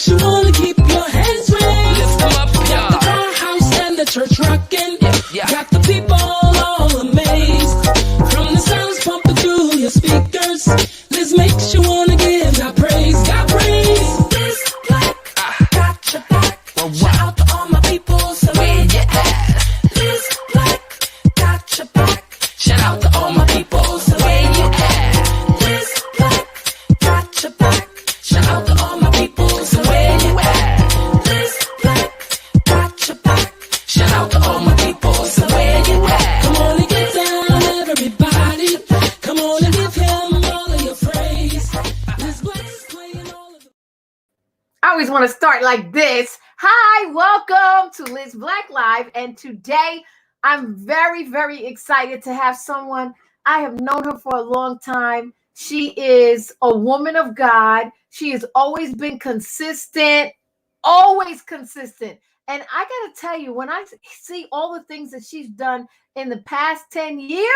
makes you wanna keep your hands raised. Lift them up, got the powerhouse and the church rocking. Got the people all amazed. From the sounds pumping through your speakers, this makes you wanna give God praise. God praise. This black got your back. Shout out to all my people, so where you at? This black got your back. Shout out to all my people, so where you at? This black got your back. Shout out to all my people, so where you at? This black got your back. Shout out to all my people, so where you at? Come on and get down, everybody. Come on and give him all of your praise. This black is playing all of the... I always want to start like this. Hi, welcome to Liz Black Live. And today I'm very, very excited to have someone. I have known her for a long time. She is a woman of God. She has always been consistent, always consistent. And I got to tell you, when I see all the things that she's done in the past 10 years,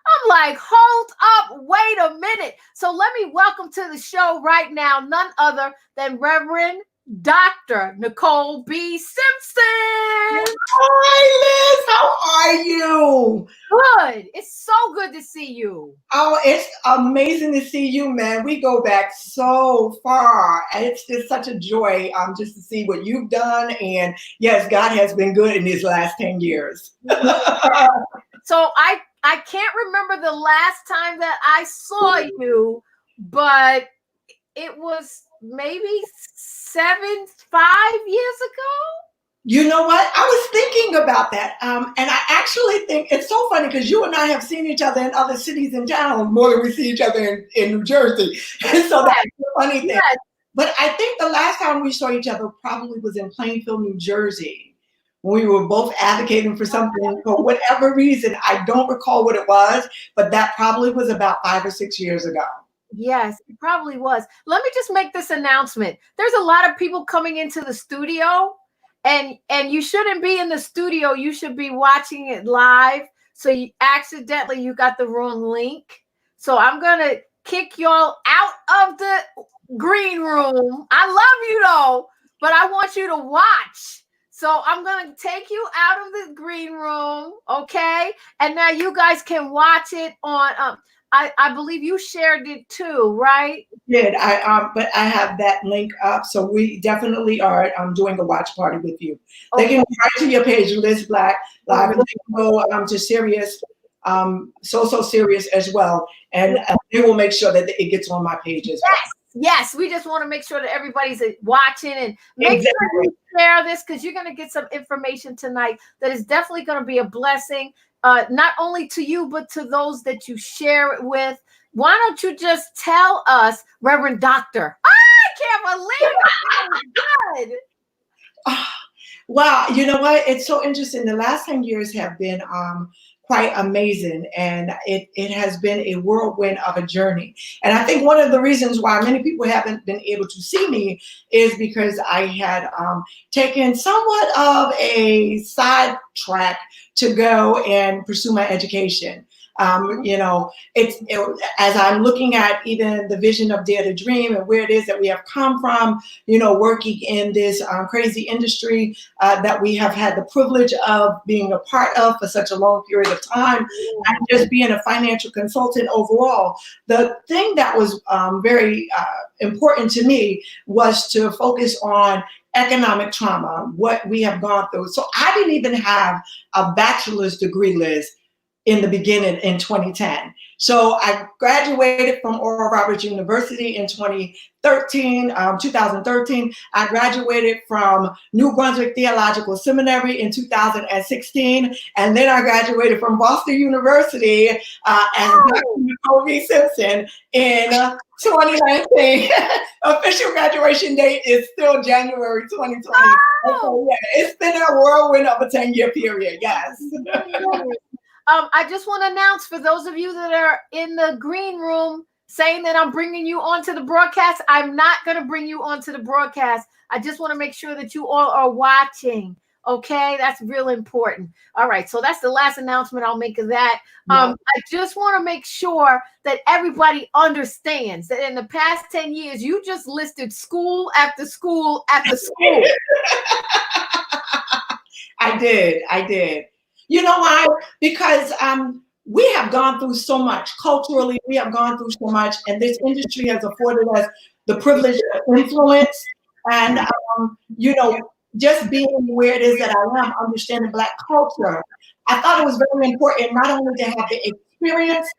I'm like, hold up, wait a minute. So let me welcome to the show right now, none other than Reverend Dr. Nicole B. Simpson. Hi, Liz. How are you? Good. It's so good to see you. Oh, it's amazing to see you, man. We go back so far, and it's just such a joy just to see what you've done. And yes, God has been good in these last 10 years. So I can't remember the last time that I saw you, but it was maybe 5 years ago. You know what? I was thinking about that. And I actually think it's so funny because you and I have seen each other in other cities and towns more than we see each other in New Jersey. And so that's a funny thing. Yes. But I think the last time we saw each other probably was in Plainfield, New Jersey. We were both advocating for something for whatever reason. I don't recall what it was, but that probably was about 5 or 6 years ago. Yes, it probably was. Let me just make this announcement. There's a lot of people coming into the studio, and you shouldn't be in the studio. You should be watching it live. So you got the wrong link. So I'm going to kick y'all out of the green room. I love you though, but I want you to watch. So I'm going to take you out of the green room, okay? And now you guys can watch it on I believe you shared it too, right? Did but I have that link up, so we definitely are doing a watch party with you. Okay. They can go right to your page, Liz Black Live, and they can go to Serious, so serious as well, and they will make sure that it gets on my page as well. Yes, we just want to make sure that everybody's watching and make sure you share this because you're going to get some information tonight that is definitely going to be a blessing. Not only to you, but to those that you share it with. Why don't you just tell us, Reverend Doctor? I can't believe it. Good. Wow. You know what? It's so interesting. The last 10 years have been quite amazing. And it has been a whirlwind of a journey. And I think one of the reasons why many people haven't been able to see me is because I had taken somewhat of a side track to go and pursue my education. As I'm looking at even the vision of Dare to Dream and where it is that we have come from, working in this crazy industry that we have had the privilege of being a part of for such a long period of time, and just being a financial consultant overall. The thing that was very important to me was to focus on economic trauma, what we have gone through. So I didn't even have a bachelor's degree, Liz, in the beginning in 2010. So I graduated from Oral Roberts University in 2013. I graduated from New Brunswick Theological Seminary in 2016. And then I graduated from Boston University as Dr. Nicole B. Simpson in 2019. Official graduation date is still January 2020. So yeah, it's been a whirlwind of a 10-year period, yes. I just want to announce for those of you that are in the green room saying that I'm bringing you onto the broadcast, I'm not going to bring you onto the broadcast. I just want to make sure that you all are watching. Okay, that's real important. All right, so that's the last announcement I'll make of that. I just want to make sure that everybody understands that in the past 10 years, you just listed school after school after school. I did. You know why? Because we have gone through so much culturally. We have gone through so much, and this industry has afforded us the privilege of influence. And you know, just being where it is that I am, understanding Black culture, I thought it was very important not only to have the experience,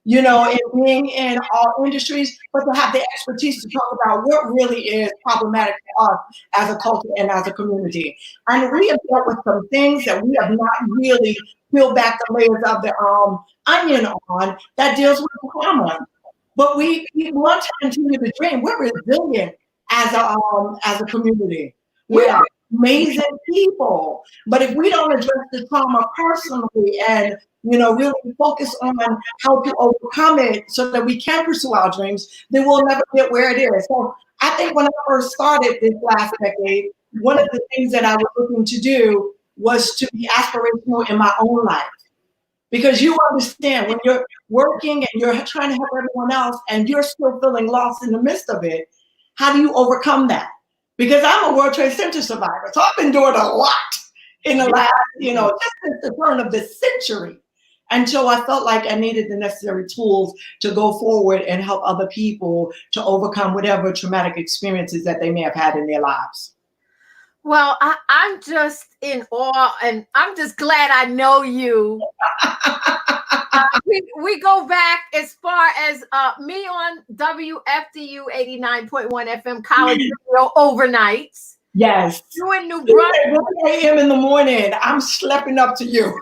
you know, in being in all industries, but to have the expertise to talk about what really is problematic for us as a culture and as a community. And we have dealt with some things that we have not really peeled back the layers of the onion on that deals with trauma. But we want to continue to dream. We're resilient as a community. We are amazing people. But if we don't address the trauma personally and, you know, really focus on how to overcome it so that we can pursue our dreams, then we'll never get where it is. So I think when I first started this last decade, one of the things that I was looking to do was to be aspirational in my own life. Because you understand when you're working and you're trying to help everyone else and you're still feeling lost in the midst of it, how do you overcome that? Because I'm a World Trade Center survivor, so I've endured a lot in the last, you know, just since the turn of the century. And so I felt like I needed the necessary tools to go forward and help other people to overcome whatever traumatic experiences that they may have had in their lives. Well, I'm just in awe, and I'm just glad I know you. We go back as far as me on WFDU 89.1 FM College Radio overnights. Yes. You in New Brunswick. 1 a.m. in the morning, I'm schlepping up to you.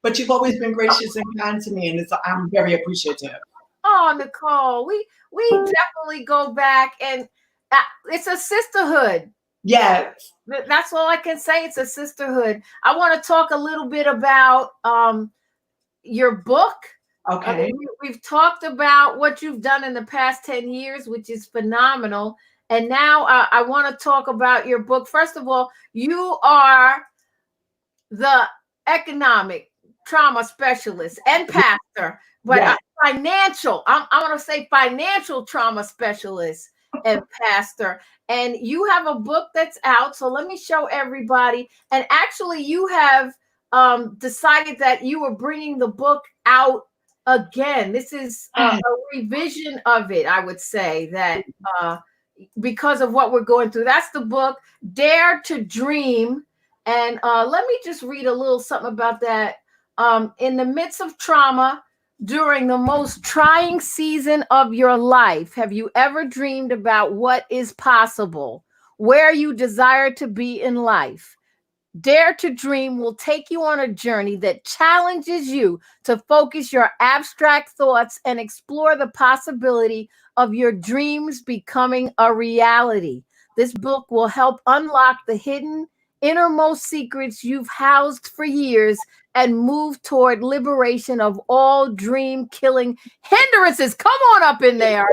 But you've always been gracious and kind to me, and I'm very appreciative. Oh, Nicole, we definitely go back, and it's a sisterhood. Yes. That's all I can say. It's a sisterhood. I want to talk a little bit about your book. Okay. We've talked about what you've done in the past 10 years, which is phenomenal. And now I want to talk about your book. First of all, you are the economic trauma specialist and pastor, but Yes. financial, I want to say financial trauma specialist and pastor. And you have a book that's out. So let me show everybody. And actually, you have decided that you were bringing the book out again. This is a revision of it, I would say, that because of what we're going through. That's the book, Dare to Dream. And let me just read a little something about that. In the midst of trauma, during the most trying season of your life, have you ever dreamed about what is possible, where you desire to be in life? Dare to Dream will take you on a journey that challenges you to focus your abstract thoughts and explore the possibility of your dreams becoming a reality. This book will help unlock the hidden innermost secrets you've housed for years and move toward liberation of all dream killing hindrances. Come on up in there.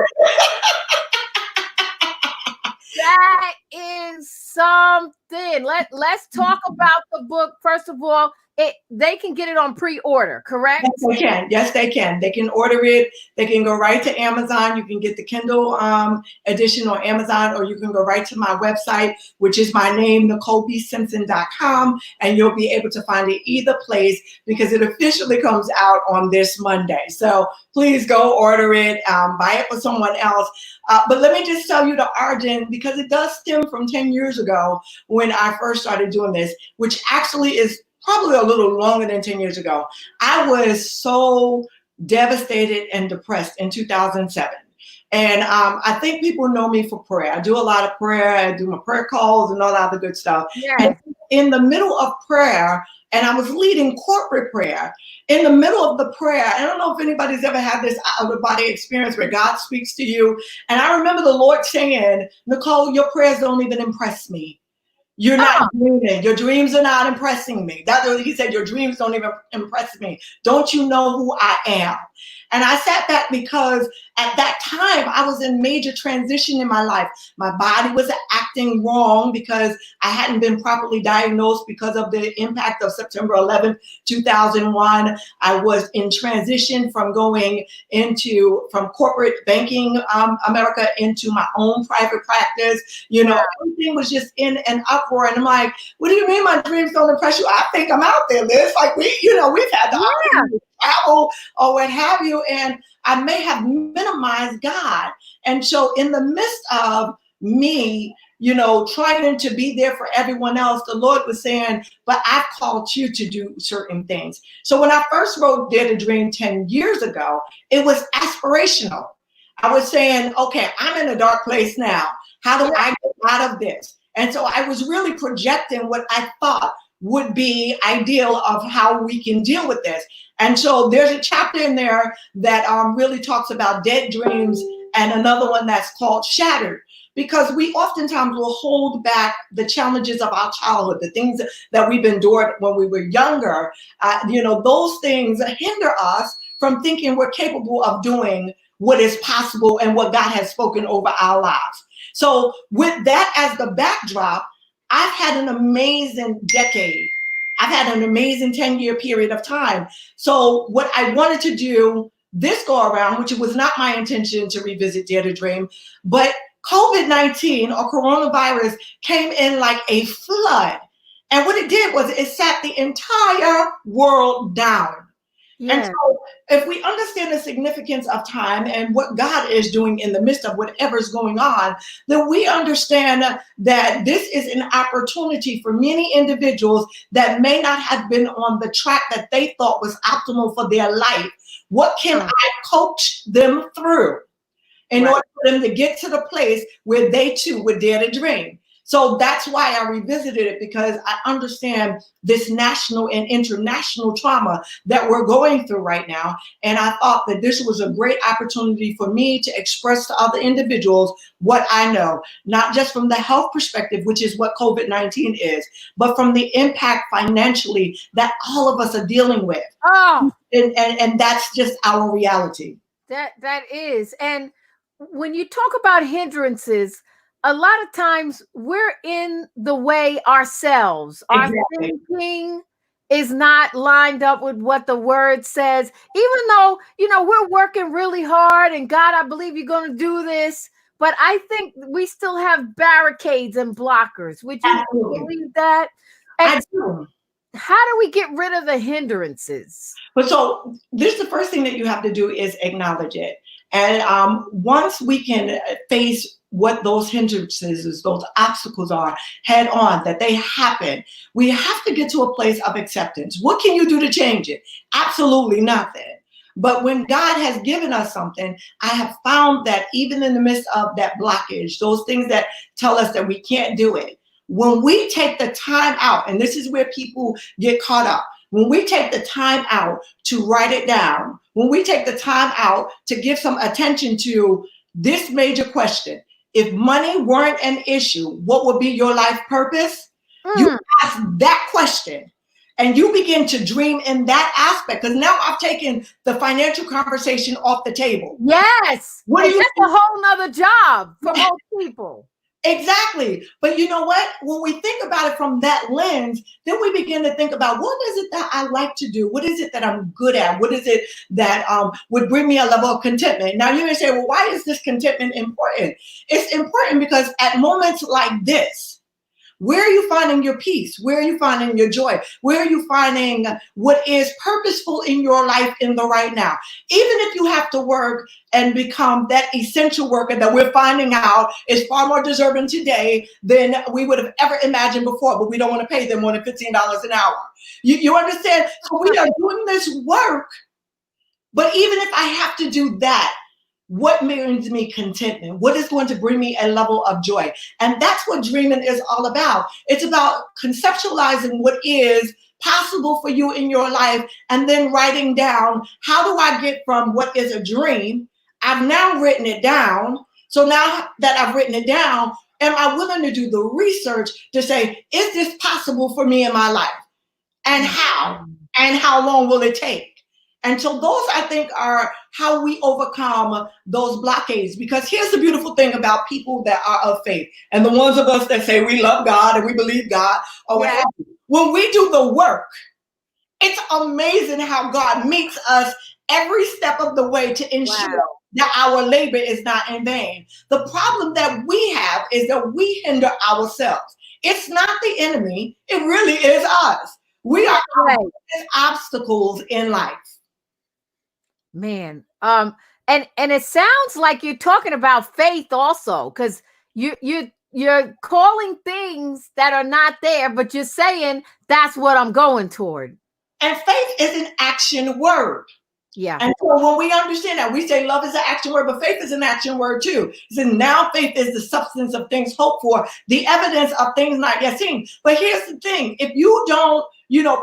That is something. Let's talk about the book. First of all, they can get it on pre-order, correct? Yes, they can. Yes, they can. They can order it. They can go right to Amazon. You can get the Kindle edition on Amazon, or you can go right to my website, which is my name, NicoleBSimpson.com, and you'll be able to find it either place because it officially comes out on this Monday. So please go order it, buy it for someone else. But let me just tell you the origin, because it does stem from 10 years ago when I first started doing this, which actually is probably a little longer than 10 years ago. I was so devastated and depressed in 2007. And I think people know me for prayer. I do a lot of prayer. I do my prayer calls and all that other good stuff. Yes. And in the middle of prayer, and I was leading corporate prayer, in the middle of the prayer, I don't know if anybody's ever had this out-of-body experience where God speaks to you. And I remember the Lord saying, Nicole, your prayers don't even impress me. You're not dreaming. Your dreams are not impressing me. That's what he said. Your dreams don't even impress me. Don't you know who I am? And I sat back because at that time I was in major transition in my life. My body was acting wrong because I hadn't been properly diagnosed because of the impact of September 11th, 2001. I was in transition from from corporate banking America into my own private practice. Everything was just in an uproar. And I'm like, what do you mean my dreams don't impress you? I think I'm out there, Liz. Like we've had the opportunity to travel or what have you. And I may have minimized God. And so in the midst of me, trying to be there for everyone else, the Lord was saying, but I've called you to do certain things. So when I first wrote Dare to Dream 10 years ago, it was aspirational. I was saying, okay, I'm in a dark place now. How do I get out of this? And so I was really projecting what I thought would be ideal of how we can deal with this. And so there's a chapter in there that really talks about dead dreams, and another one that's called Shattered. Because we oftentimes will hold back the challenges of our childhood, the things that we've endured when we were younger. Those things hinder us from thinking we're capable of doing what is possible and what God has spoken over our lives. So with that as the backdrop, I've had an amazing decade. I've had an amazing 10-year period of time. So what I wanted to do this go around, which was not my intention to revisit Dare to Dream, but COVID-19 or coronavirus came in like a flood. And what it did was it sat the entire world down. And so if we understand the significance of time and what God is doing in the midst of whatever's going on, then we understand that this is an opportunity for many individuals that may not have been on the track that they thought was optimal for their life. What can I coach them through in order for them to get to the place where they too would dare to dream? So that's why I revisited it, because I understand this national and international trauma that we're going through right now. And I thought that this was a great opportunity for me to express to other individuals what I know, not just from the health perspective, which is what COVID-19 is, but from the impact financially that all of us are dealing with. Oh, and that's just our reality. That is. And when you talk about hindrances, a lot of times we're in the way ourselves. Our thinking is not lined up with what the word says, even though, we're working really hard and God, I believe you're going to do this. But I think we still have barricades and blockers. Would you believe that? And I do. How do we get rid of the hindrances? But so this, the first thing that you have to do is acknowledge it. And once we can face what those hindrances, those obstacles are head on, that they happen, we have to get to a place of acceptance. What can you do to change it? Absolutely nothing. But when God has given us something, I have found that even in the midst of that blockage, those things that tell us that we can't do it, when we take the time out, and this is where people get caught up, when we take the time out to write it down, when we take the time out to give some attention to this major question, if money weren't an issue, what would be your life purpose? You ask that question and you begin to dream in that aspect, because now I've taken the financial conversation off the table. Yes. What do you That's a whole nother job for most people. Exactly. But you know what? When we think about it from that lens, then we begin to think about, what is it that I like to do? What is it that I'm good at? What is it that would bring me a level of contentment? Now you may say, well, why is this contentment important? It's important because at moments like this, where are you finding your peace? Where are you finding your joy? Where are you finding what is purposeful in your life in the right now? Even if you have to work and become that essential worker that we're finding out is far more deserving today than we would have ever imagined before, but we don't want to pay them more than $15 an hour. You understand? So we are doing this work, but even if I have to do that, what brings me contentment? What is going to bring me a level of joy? And that's what dreaming is all about. It's about conceptualizing what is possible for you in your life and then writing down, how do I get from what is a dream? I've now written it down. So now that I've written it down, am I willing to do the research to say, is this possible for me in my life? And how? And how long will it take? And so those, I think, are how we overcome those blockades. Because here's the beautiful thing about people that are of faith, and the ones of us that say we love God and we believe God, or whatever. When we do the work, it's amazing how God meets us every step of the way to ensure that our labor is not in vain. The problem that we have is that we hinder ourselves. It's not the enemy, it really is us. We are obstacles in life. Man, and it sounds like you're talking about faith also, because you're calling things that are not there, but you're saying that's what I'm going toward. And faith is an action word. Yeah. And so when we understand that, we say love is an action word, but faith is an action word too. So now faith is the substance of things hoped for, the evidence of things not yet seen. But here's the thing: if you don't,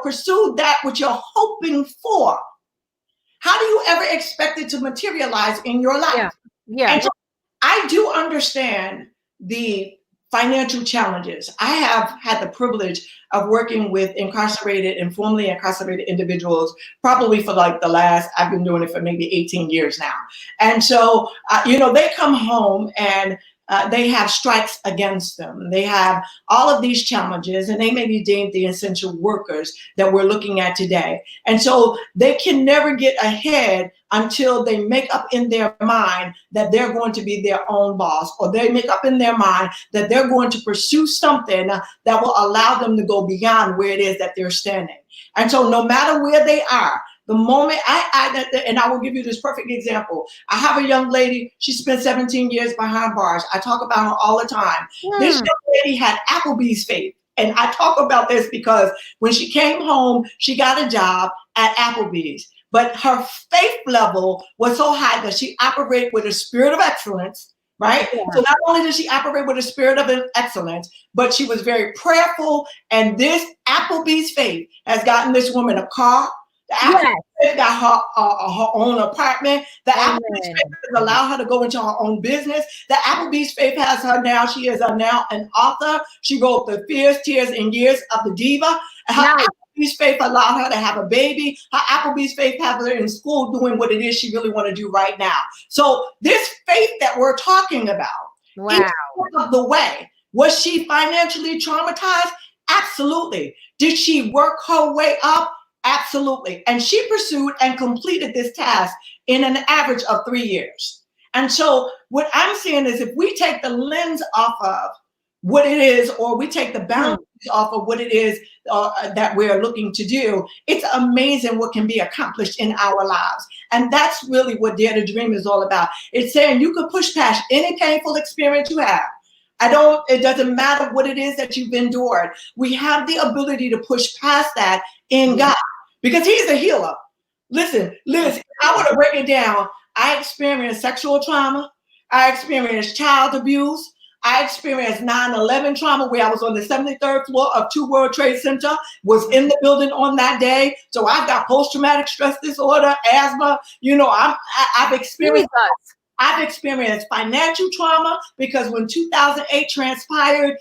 pursue that which you're hoping for, how do you ever expect it to materialize in your life? Yeah. And so I do understand the financial challenges. I have had the privilege of working with incarcerated and formerly incarcerated individuals, probably for like I've been doing it for maybe 18 years now. And so, they come home and they have strikes against them. They have all of these challenges, and they may be deemed the essential workers that we're looking at today. And so they can never get ahead until they make up in their mind that they're going to be their own boss, or they make up in their mind that they're going to pursue something that will allow them to go beyond where it is that they're standing. And so no matter where they are, the moment and I will give you this perfect example. I have a young lady, she spent 17 years behind bars. I talk about her all the time. This young lady had Applebee's faith. And I talk about this because when she came home, she got a job at Applebee's. But her faith level was so high that she operated with a spirit of excellence, right? Yeah. So not only did she operate with a spirit of excellence, but she was very prayerful. And this Applebee's faith has gotten this woman a car. The Applebee's faith got her own apartment. The Applebee's faith has allowed her to go into her own business. The Applebee's faith has her now. She is now an author. She wrote The Fears, Tears, and Years of the Diva. Applebee's faith allowed her to have a baby. Her Applebee's faith has her in school doing what it is she really want to do right now. So this faith that we're talking about, each step of the way, was she financially traumatized? Absolutely. Did she work her way up? Absolutely. And she pursued and completed this task in an average of 3 years. And so what I'm saying is, if we take the lens off of what it is, or we take the boundaries off of what it is that we're looking to do, it's amazing what can be accomplished in our lives. And that's really what Dare to Dream is all about. It's saying you can push past any painful experience you have. It doesn't matter what it is that you've endured. We have the ability to push past that in God, because He's a healer. Listen, Liz, I want to break it down. I experienced sexual trauma. I experienced child abuse. I experienced 9/11 trauma, where I was on the 73rd floor of 2 World Trade Center, was in the building on that day. So I've got post-traumatic stress disorder, asthma. I've experienced financial trauma, because when 2008 transpired,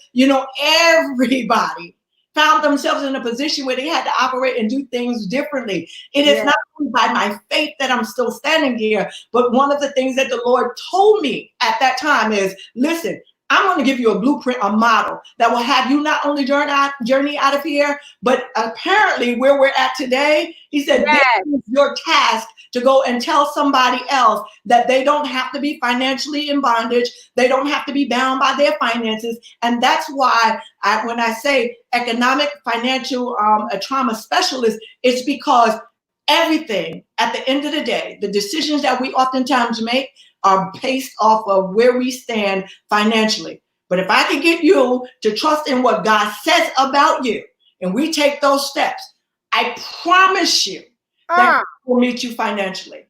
everybody found themselves in a position where they had to operate and do things differently. It is not only by my faith that I'm still standing here, but one of the things that the Lord told me at that time is, listen, I'm going to give you a blueprint, a model that will have you not only journey out of here, but apparently where we're at today, He said, this is your task to go and tell somebody else that they don't have to be financially in bondage. They don't have to be bound by their finances. And that's why when I say economic financial trauma specialist, it's because everything at the end of the day, the decisions that we oftentimes make are based off of where we stand financially. But if I can get you to trust in what God says about you, and we take those steps, I promise you that will meet you financially.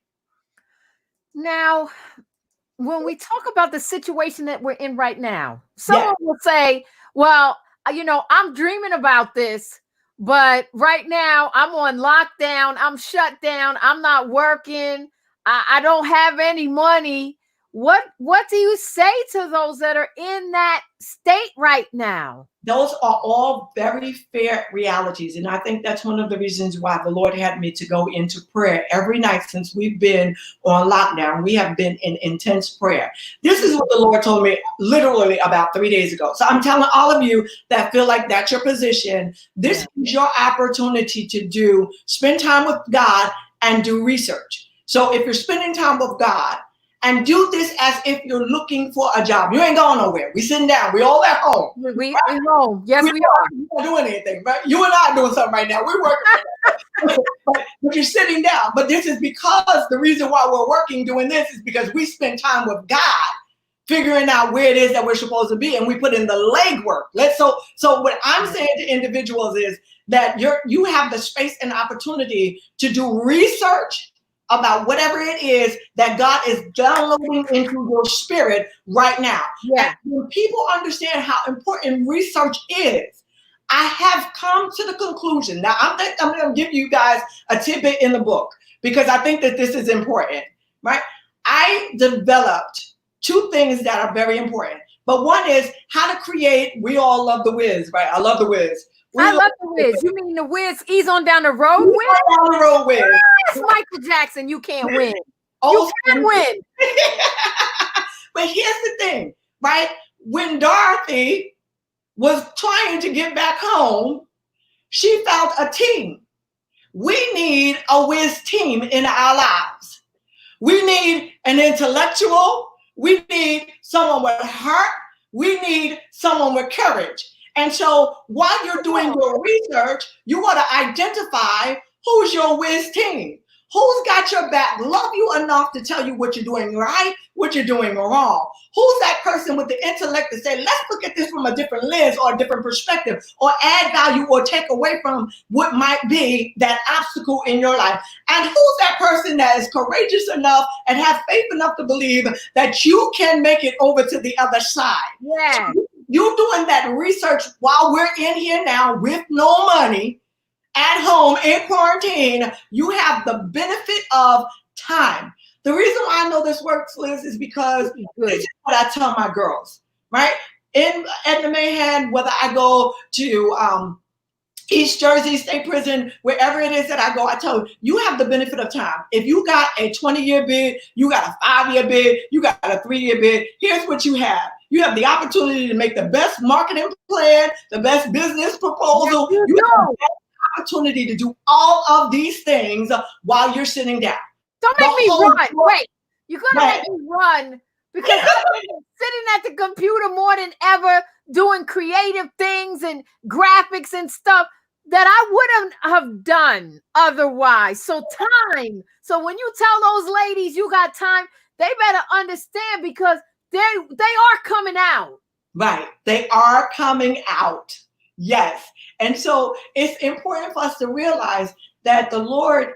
Now, when we talk about the situation that we're in right now, someone will say, well, I'm dreaming about this, but right now I'm on lockdown. I'm shut down. I'm not working. I don't have any money. What do you say to those that are in that state right now? Those are all very fair realities. And I think that's one of the reasons why the Lord had me to go into prayer every night since we've been on lockdown. We have been in intense prayer. This is what the Lord told me literally about 3 days ago. So I'm telling all of you that feel like that's your position. This is your opportunity to spend time with God and do research. So if you're spending time with God, and do this as if you're looking for a job. You ain't going nowhere. We sitting down. We all at home. We home. Yes, we are. We're not doing anything, right? You and I are doing something right now. We're working right now. but you're sitting down. But this is because the reason why we're working doing this is because we spend time with God, figuring out where it is that we're supposed to be, and we put in the legwork. So what I'm saying to individuals is that you have the space and opportunity to do research about whatever it is that God is downloading into your spirit right now. Yeah. And when people understand how important research is, I have come to the conclusion. Now, I'm going to give you guys a tidbit in the book because I think that this is important, right? I developed two things that are very important. But one is how to create, we all love the whiz, right? I love the whiz. I love the whiz. You mean the whiz? Ease on down the road whiz? Down the road whiz. Yes, Michael Jackson, you can't win. Oh, You can win. But here's the thing, right? When Dorothy was trying to get back home, she found a team. We need a whiz team in our lives. We need an intellectual. We need someone with heart. We need someone with courage. And so while you're doing your research, you want to identify who's your whiz team. Who's got your back, love you enough to tell you what you're doing right, what you're doing wrong? Who's that person with the intellect to say, let's look at this from a different lens or a different perspective, or add value or take away from what might be that obstacle in your life? And who's that person that is courageous enough and have faith enough to believe that you can make it over to the other side? Yeah. So you're doing that research while we're in here now with no money, at home in quarantine. You have the benefit of time. The reason why I know this works, Liz, is because this is what I tell my girls, right? In Edna Mahan, whether I go to East Jersey State Prison, wherever it is that I go, I tell you, you have the benefit of time. If you got a 20-year bid, you got a 5-year bid, you got a 3-year bid, here's what you have. You have the opportunity to make the best marketing plan, the best business proposal. Yes, you have the opportunity to do all of these things while you're sitting down. Don't make me run. Wait, you're gonna make me run because I'm sitting at the computer more than ever, doing creative things and graphics and stuff that I wouldn't have done otherwise. So time. So when you tell those ladies you got time, they better understand because they are coming out. Right. They are coming out. Yes. And so it's important for us to realize that the Lord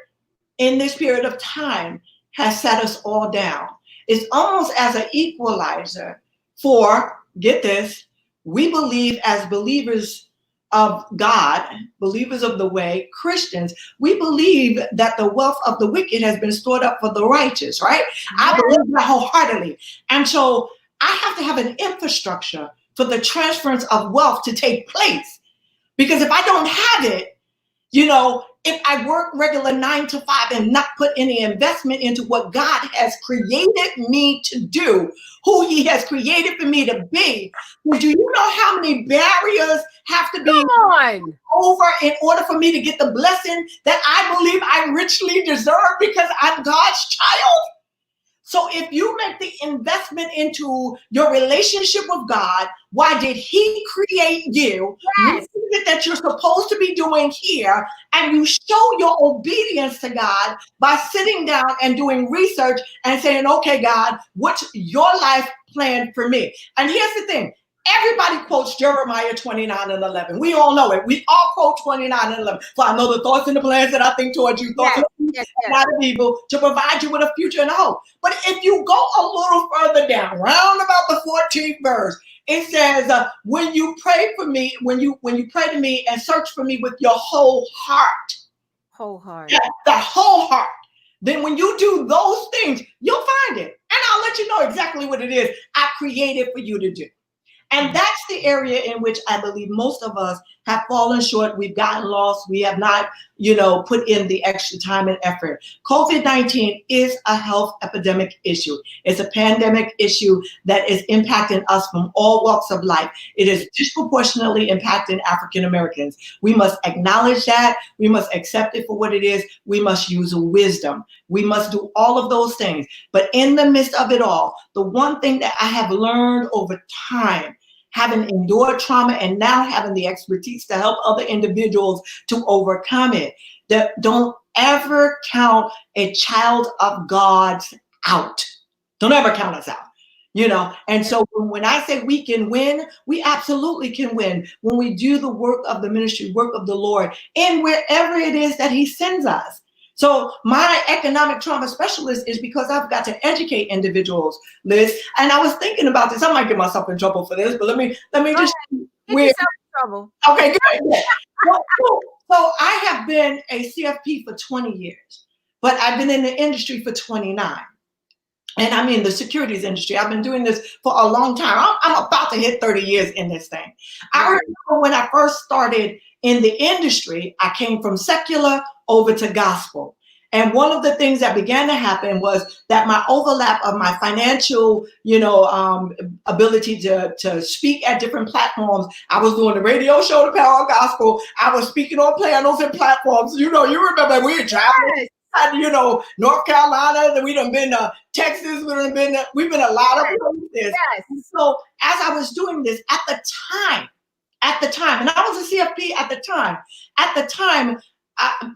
in this period of time has set us all down. It's almost as an equalizer for, get this, we believe as believers of God, believers of the way, Christians, we believe that the wealth of the wicked has been stored up for the righteous, right? I believe that wholeheartedly. And so I have to have an infrastructure for the transference of wealth to take place. Because if I don't have it, if I work regular 9 to 5 and not put any investment into what God has created me to do, who he has created for me to be, do you know how many barriers have to be over in order for me to get the blessing that I believe I richly deserve because I'm God's child? So if you make the investment into your relationship with God, why did he create you? Yes. That you're supposed to be doing here, and you show your obedience to God by sitting down and doing research and saying, okay, God, what's your life plan for me? And here's the thing. Everybody quotes Jeremiah 29:11. We all know it. We all quote 29:11. For I know the thoughts and the plans that I think towards you, thoughts not of evil, to provide you with a future and a hope. But if you go a little further down, round about the 14th verse, it says, when you pray for me, when you pray to me and search for me with your whole heart. Whole heart. Yeah, the whole heart. then when you do those things, you'll find it. And I'll let you know exactly what it is I created for you to do. And that's the area in which I believe most of us have fallen short. We've gotten lost. We have not, put in the extra time and effort. COVID-19 is a health epidemic issue. It's a pandemic issue that is impacting us from all walks of life. It is disproportionately impacting African Americans. We must acknowledge that. We must accept it for what it is. We must use wisdom. We must do all of those things. But in the midst of it all, the one thing that I have learned over time, having endured trauma and now having the expertise to help other individuals to overcome it, that don't ever count a child of God's out. Don't ever count us out. And so when I say we can win, we absolutely can win when we do the work of the ministry, work of the Lord, and wherever it is that he sends us. So my economic trauma specialist is because I've got to educate individuals, Liz. And I was thinking about this. I might get myself in trouble for this, but let me just. Get yourself in trouble. Okay, good. So I have been a CFP for 20 years, but I've been in the industry for 29. And I'm in the securities industry. I've been doing this for a long time. I'm about to hit 30 years in this thing. I remember when I first started in the industry, I came from secular over to gospel. And one of the things that began to happen was that my overlap of my financial, ability to speak at different platforms. I was doing the radio show, The Power of Gospel. I was speaking on panels and platforms. You remember we were traveling. North Carolina, then we done been to Texas, we've been a lot of places. Yes. So as I was doing this at the time, and I was a CFP at the time,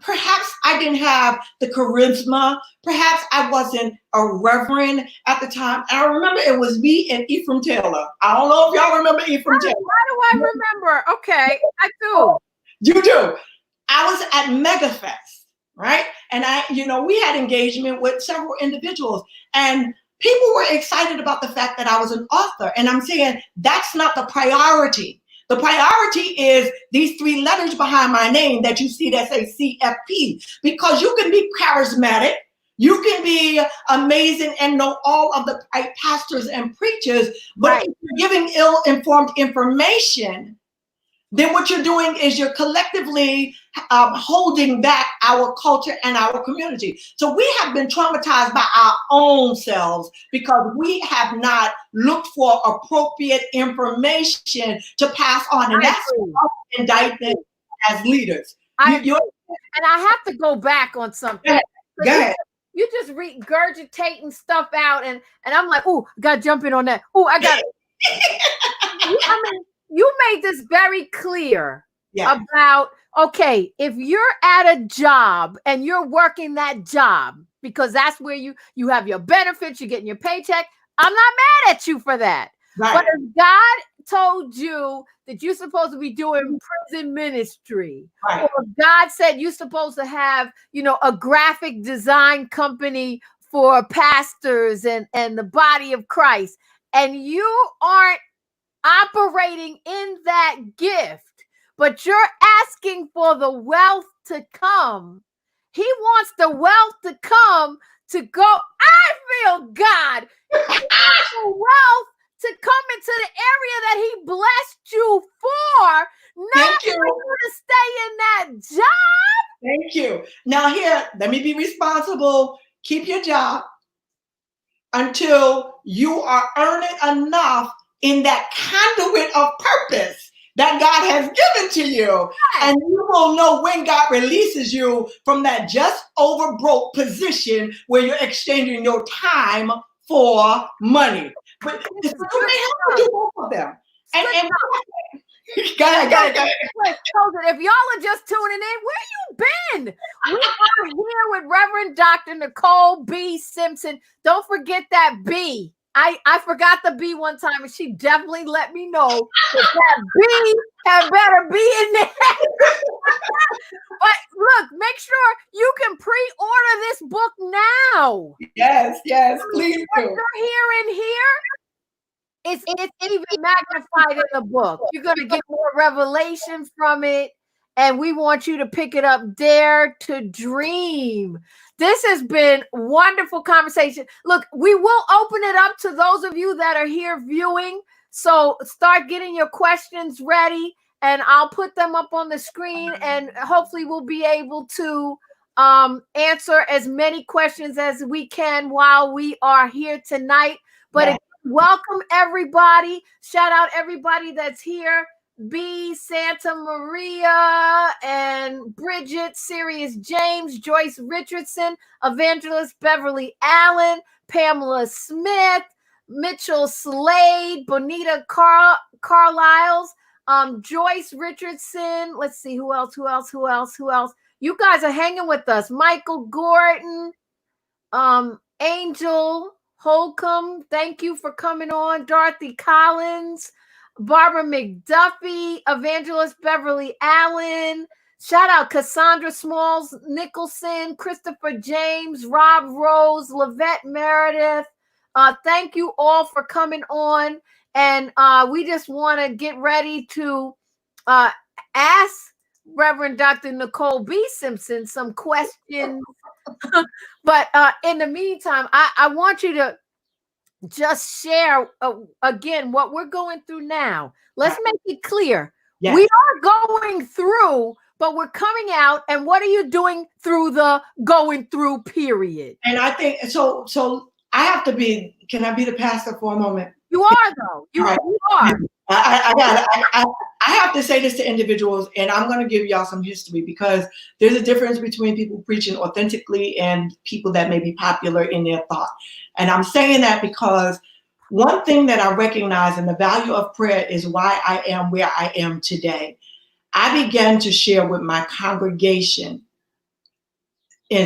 perhaps I didn't have the charisma. Perhaps I wasn't a reverend at the time. And I remember it was me and Ephraim Taylor. I don't know if y'all remember Ephraim Taylor. Why do I remember? Okay, I do. You do. I was at MegaFest. Right. And we had engagement with several individuals, and people were excited about the fact that I was an author. And I'm saying that's not the priority. The priority is these 3 letters behind my name that you see that say CFP, because you can be charismatic. You can be amazing and know all of the right pastors and preachers, but if you're giving ill-informed information, then what you're doing is you're collectively holding back our culture and our community. So we have been traumatized by our own selves because we have not looked for appropriate information to pass on. And that's indictment as leaders. And I have to go back on something. Go ahead. You just regurgitating stuff out, and I'm like, oh, got to jump in on that. Oh, I got it. You made this very clear about, okay, if you're at a job and you're working that job because that's where you have your benefits, you're getting your paycheck, I'm not mad at you for that. Right. But if God told you that you're supposed to be doing prison ministry, or God said you're supposed to have, a graphic design company for pastors and the body of Christ, and you aren't operating in that gift, but you're asking for the wealth to come. He wants the wealth to come to go. I feel God. He wants the wealth to come into the area that he blessed you for, not for you to stay in that job. Thank you. Now here, let me be responsible. Keep your job until you are earning enough in that conduit of purpose that God has given to you. Yes. And you will know when God releases you from that just over broke position where you're exchanging your time for money. But they have to do both of them. And go ahead. If y'all are just tuning in, where you been? We are here with Reverend Dr. Nicole B. Simpson. Don't forget that B. I forgot the B one time, and she definitely let me know that B had better be in there. But look, make sure you can pre-order this book now. Yes, please do. What you're hearing here, it's even magnified in the book. You're going to get more revelation from it. and we want you to pick it up. Dare to dream. This has been wonderful conversation. Look, we will open it up to those of you that are here viewing. So start getting your questions ready, and I'll put them up on the screen, and hopefully we'll be able to answer as many questions as we can while we are here tonight. But again, welcome everybody. Shout out everybody that's here. B, Santa Maria, and Bridget, Sirius James, Joyce Richardson, Evangelist Beverly Allen, Pamela Smith, Mitchell Slade, Bonita Carlisles, Joyce Richardson. Let's see, who else? You guys are hanging with us. Michael Gordon, Angel Holcomb, thank you for coming on. Dorothy Collins, Barbara McDuffie, Evangelist Beverly Allen. Shout out Cassandra Smalls Nicholson, Christopher James, Rob Rose, Lavette Meredith. Thank you all for coming on. And we just want to get ready to ask Reverend Dr. Nicole B. Simpson some questions. But in the meantime, I want you to just share again what we're going through now. Let's make it clear. Yes. We are going through, but we're coming out. And what are you doing through the going through period? And I think so. I have to be. Can I be the pastor for a moment? You are though. You are. I have to say this to individuals, and I'm going to give y'all some history, because there's a difference between people preaching authentically and people that may be popular in their thought. And I'm saying that because one thing that I recognize in the value of prayer is why I am where I am today. I began to share with my congregation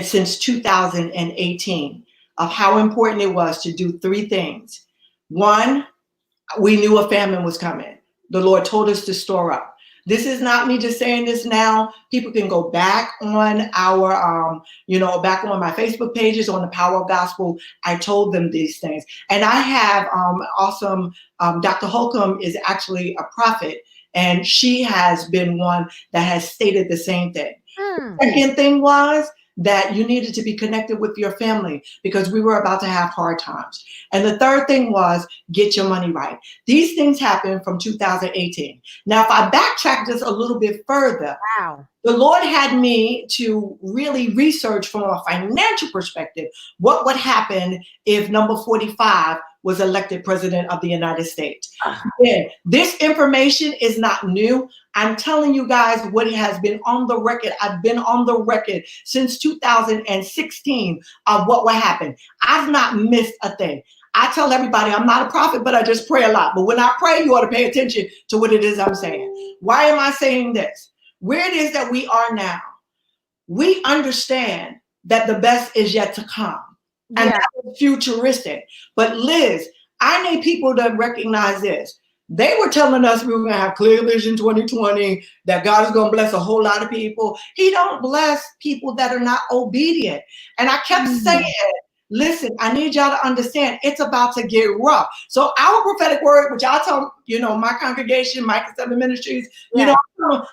since 2018 of how important it was to do three things. One, we knew a famine was coming. The Lord told us to store up. This is not me just saying this now. People can go back on our, back on my Facebook pages, on the Power of Gospel. I told them these things. And I have Dr. Holcomb is actually a prophet, and she has been one that has stated the same thing. Second thing was that you needed to be connected with your family, because we were about to have hard times. And the third thing was get your money right. These things happened from 2018. Now, if I backtrack just a little bit further, the Lord had me to really research from a financial perspective what would happen if number 45 was elected president of the United States. Again, this information is not new. I'm telling you guys what has been on the record. I've been on the record since 2016 of what will happen. I've not missed a thing. I tell everybody I'm not a prophet, but I just pray a lot. But when I pray, you ought to pay attention to what it is I'm saying. Why am I saying this? Where it is that we are now, we understand that the best is yet to come. And that's futuristic. But Liz, I need people to recognize this. They were telling us we were going to have clear vision 2020, that God is going to bless a whole lot of people. He don't bless people that are not obedient. And I kept saying, listen, I need y'all to understand it's about to get rough. So our prophetic word, which I tell, my congregation, Micah 7 Ministries,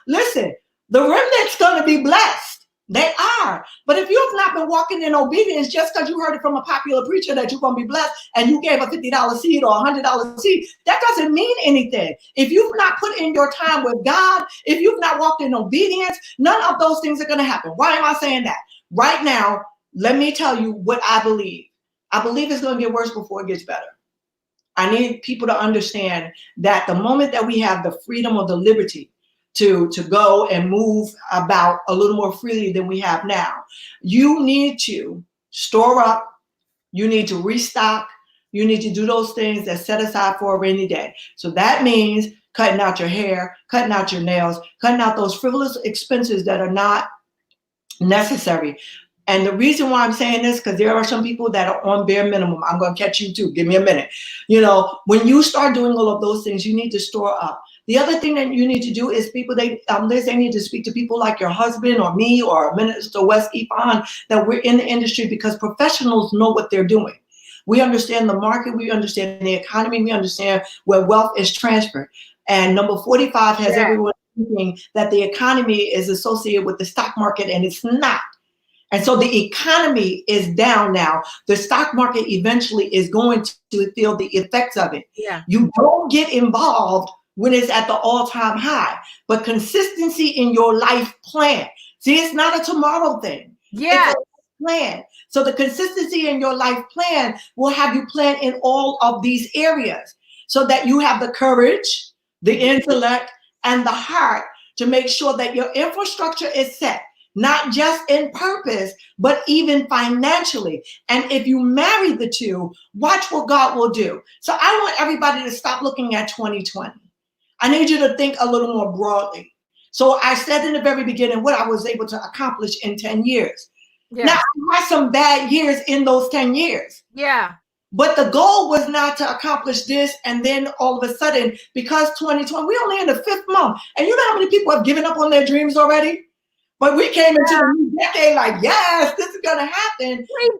listen, the remnant's going to be blessed. They are. But if you've not been walking in obedience just because you heard it from a popular preacher that you're going to be blessed and you gave a $50 seed or a $100 seed, that doesn't mean anything. If you've not put in your time with God, if you've not walked in obedience, none of those things are going to happen. Why am I saying that? Right now, let me tell you what I believe. I believe it's going to get worse before it gets better. I need people to understand that the moment that we have the freedom or the liberty to go and move about a little more freely than we have now, you need to store up, you need to restock, you need to do those things that set aside for a rainy day. So that means cutting out your hair, cutting out your nails, cutting out those frivolous expenses that are not necessary. And the reason why I'm saying this, because there are some people that are on bare minimum. I'm going to catch you too. Give me a minute. When you start doing all of those things, you need to store up. The other thing that you need to do is Liz, they need to speak to people like your husband or me or Minister West Ifan, that we're in the industry, because professionals know what they're doing. We understand the market. We understand the economy. We understand where wealth is transferred. And number 45 has everyone thinking that the economy is associated with the stock market, and it's not. And so the economy is down now. The stock market eventually is going to feel the effects of it. Yeah. You don't get involved when it's at the all-time high, but consistency in your life plan. See, it's not a tomorrow thing. Yeah. It's a plan. So the consistency in your life plan will have you plan in all of these areas so that you have the courage, the intellect, and the heart to make sure that your infrastructure is set. Not just in purpose, but even financially. And if you marry the two, watch what God will do. So I want everybody to stop looking at 2020. I need you to think a little more broadly. So I said in the very beginning what I was able to accomplish in 10 years. Yeah. Now, I had some bad years in those 10 years. Yeah. But the goal was not to accomplish this and then all of a sudden, because 2020, we only in the 5th month. And you know how many people have given up on their dreams already? But we came into the new decade like, yes, this is going to happen. We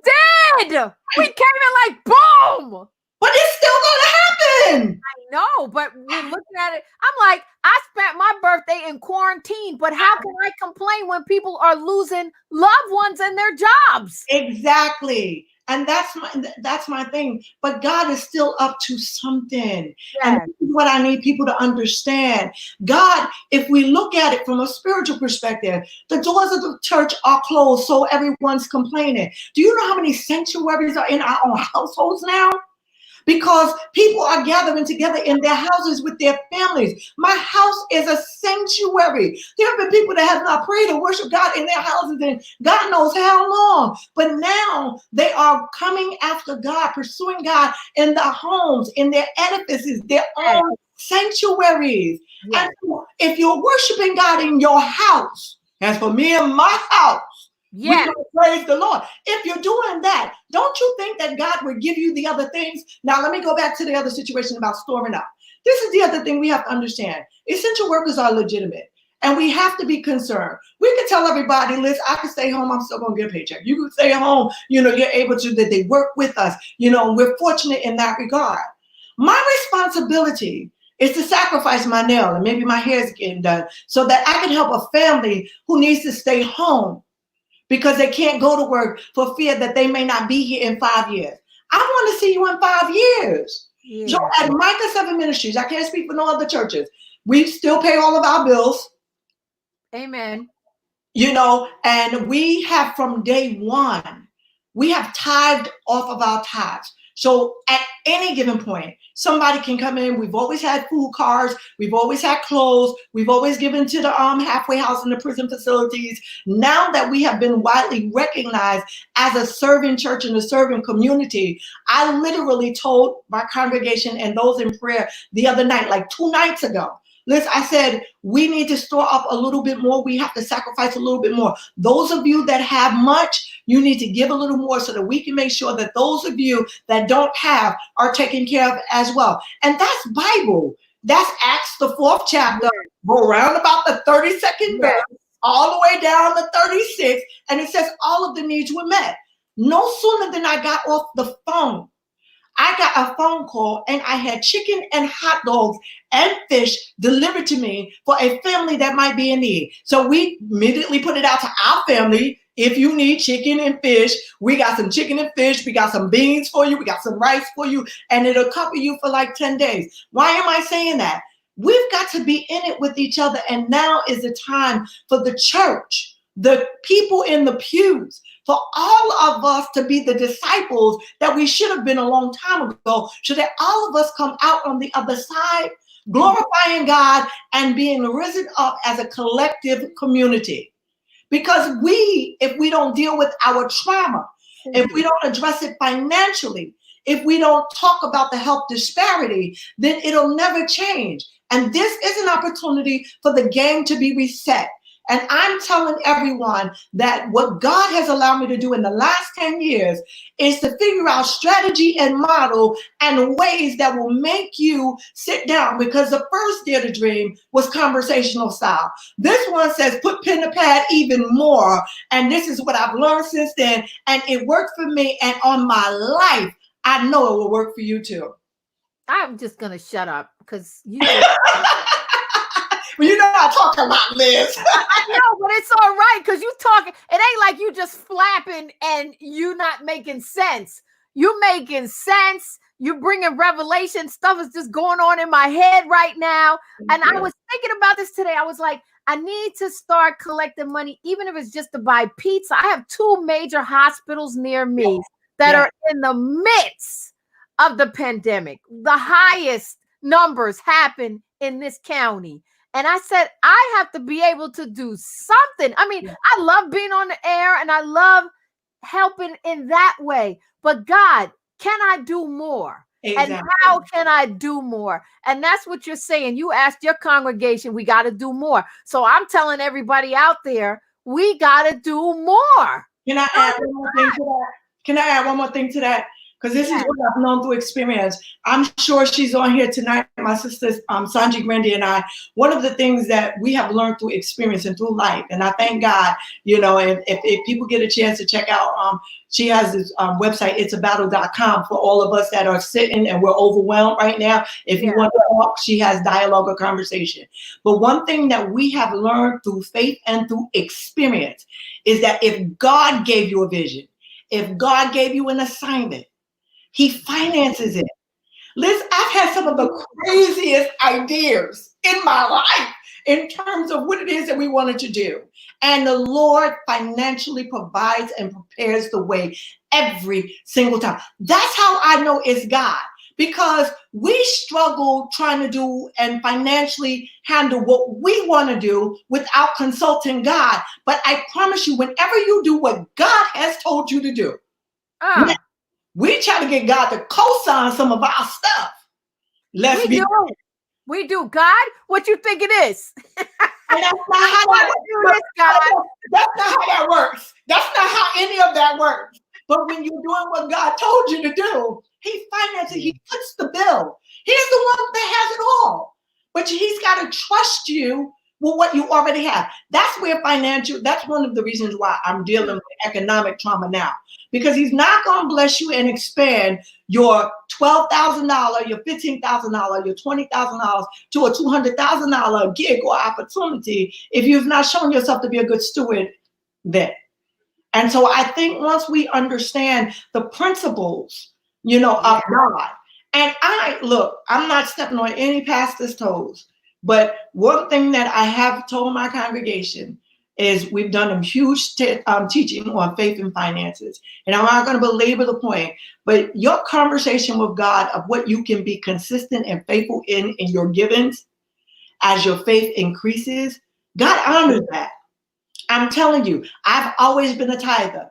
did. We came in like, boom. But it's still going to happen. I know, but we're looking at it. I'm like, I spent my birthday in quarantine, but how can I complain when people are losing loved ones and their jobs? Exactly. And that's my thing. But God is still up to something. Yes. And this is what I need people to understand. God, if we look at it from a spiritual perspective, the doors of the church are closed, so everyone's complaining. Do you know how many sanctuaries are in our own households now? Because people are gathering together in their houses with their families. My house is a sanctuary. There have been people that have not prayed or worshiped God in their houses in God knows how long. But now they are coming after God, pursuing God in their homes, in their edifices, their own sanctuaries. Yes. And if you're worshiping God in your house, as for me and my house, yes, praise the Lord. If you're doing that, don't you think that God will give you the other things? Now, let me go back to the other situation about storing up. This is the other thing we have to understand. Essential workers are legitimate, and we have to be concerned. We can tell everybody, listen, I can stay home, I'm still going to get a paycheck. You can stay home, you're able to, that they work with us. We're fortunate in that regard. My responsibility is to sacrifice my nail, and maybe my hair's getting done, so that I can help a family who needs to stay home because they can't go to work for fear that they may not be here in 5 years. I want to see you in 5 years. yeah. So at Micah 7 Ministries, I can't speak for no other churches. We still pay all of our bills. Amen. And we have from day one, we have tithed off of our tithes. So at any given point, somebody can come in. We've always had food cards. We've always had clothes. We've always given to the halfway house and the prison facilities. Now that we have been widely recognized as a serving church and a serving community, I literally told my congregation and those in prayer the other night, like 2 nights ago, listen, I said, we need to store up a little bit more. We have to sacrifice a little bit more. Those of you that have much, you need to give a little more so that we can make sure that those of you that don't have are taken care of as well. And that's Bible. That's Acts, the 4th chapter. Go around about the 32nd verse, all the way down to 36. And it says all of the needs were met. No sooner than I got off the phone, I got a phone call and I had chicken and hot dogs and fish delivered to me for a family that might be in need. So we immediately put it out to our family. If you need chicken and fish, we got some chicken and fish. We got some beans for you. We got some rice for you. And it'll cover you for like 10 days. Why am I saying that? We've got to be in it with each other. And now is the time for the church, the people in the pews, for all of us to be the disciples that we should have been a long time ago, so that all of us come out on the other side, glorifying God and being risen up as a collective community. Because if we don't deal with our trauma, if we don't address it financially, if we don't talk about the health disparity, then it'll never change. And this is an opportunity for the game to be reset. And I'm telling everyone that what God has allowed me to do in the last 10 years is to figure out strategy and model and ways that will make you sit down. Because the first Dare to Dream was conversational style. This one says put pen to pad even more. And this is what I've learned since then. And it worked for me. And on my life, I know it will work for you too. I'm just going to shut up because you Well, you know I talk a lot, Liz. I know, but it's all right because you talking. It ain't like you just flapping and you not making sense. You making sense. You bringing revelation. Stuff is just going on in my head right now. And I was thinking about this today. I was like, I need to start collecting money, even if it's just to buy pizza. I have 2 major hospitals near me that are in the midst of the pandemic. The highest numbers happen in this county. And I said, I have to be able to do something. I mean, I love being on the air and I love helping in that way. But God, can I do more? Exactly. And how can I do more? And that's what you're saying. You asked your congregation, we got to do more. So I'm telling everybody out there, we got to do more. Can I add one more thing to that? Can I add one more thing to that? Because this is what I've known through experience. I'm sure she's on here tonight, my sisters, Sanji Grandy and I. One of the things that we have learned through experience and through life, and I thank God, you know, if people get a chance to check out, she has this website, itsabattle.com, for all of us that are sitting and we're overwhelmed right now. If you want to talk, she has dialogue or conversation. But one thing that we have learned through faith and through experience is that if God gave you a vision, if God gave you an assignment, He finances it. Liz, I've had some of the craziest ideas in my life in terms of what it is that we wanted to do. And the Lord financially provides and prepares the way every single time. That's how I know it's God, because we struggle trying to do and financially handle what we want to do without consulting God. But I promise you, whenever you do what God has told you to do, we try to get God to co-sign some of our stuff. We do. God, what you think it is? And that's not how that works. That's not how any of that works. But when you're doing what God told you to do, He finances, He puts the bill. He's the one that has it all. But He's got to trust you with what you already have. That's where that's one of the reasons why I'm dealing with economic trauma now. Because He's not going to bless you and expand your $12,000, your $15,000, your $20,000 to a $200,000 gig or opportunity if you've not shown yourself to be a good steward then. And so I think once we understand the principles, you know, of God, and I'm not stepping on any pastor's toes, but one thing that I have told my congregation is we've done a huge teaching on faith and finances. And I'm not going to belabor the point, but your conversation with God of what you can be consistent and faithful in your givings as your faith increases, God honors that. I'm telling you, I've always been a tither.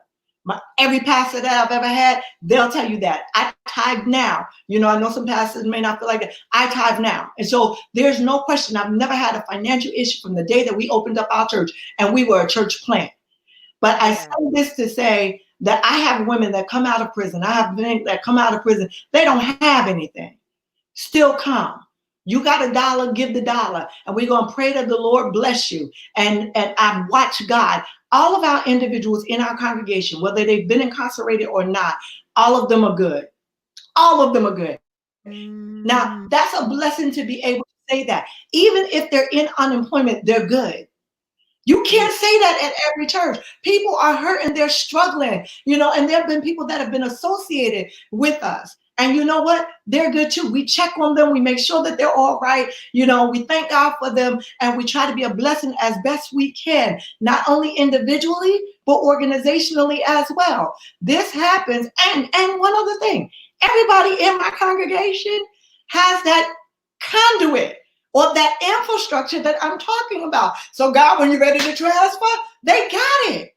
Every pastor that I've ever had, they'll tell you that. I tithe now. You know, I know some pastors may not feel like that. I tithe now. And so there's no question. I've never had a financial issue from the day that we opened up our church and we were a church plant. But I say this to say that I have women that come out of prison. I have men that come out of prison. They don't have anything. Still come. You got $1, give the $1. And we're going to pray that the Lord bless you. And I watch God. All of our individuals in our congregation, whether they've been incarcerated or not, all of them are good. All of them are good. Now, that's a blessing to be able to say that. Even if they're in unemployment, they're good. You can't say that at every church. People are hurting, they're struggling, you know, and there have been people that have been associated with us. And you know what? They're good too. We check on them. We make sure that they're all right. You know, we thank God for them and we try to be a blessing as best we can, not only individually, but organizationally as well. This happens. And one other thing, everybody in my congregation has that conduit or that infrastructure that I'm talking about. So God, when you're ready to transfer, they got it.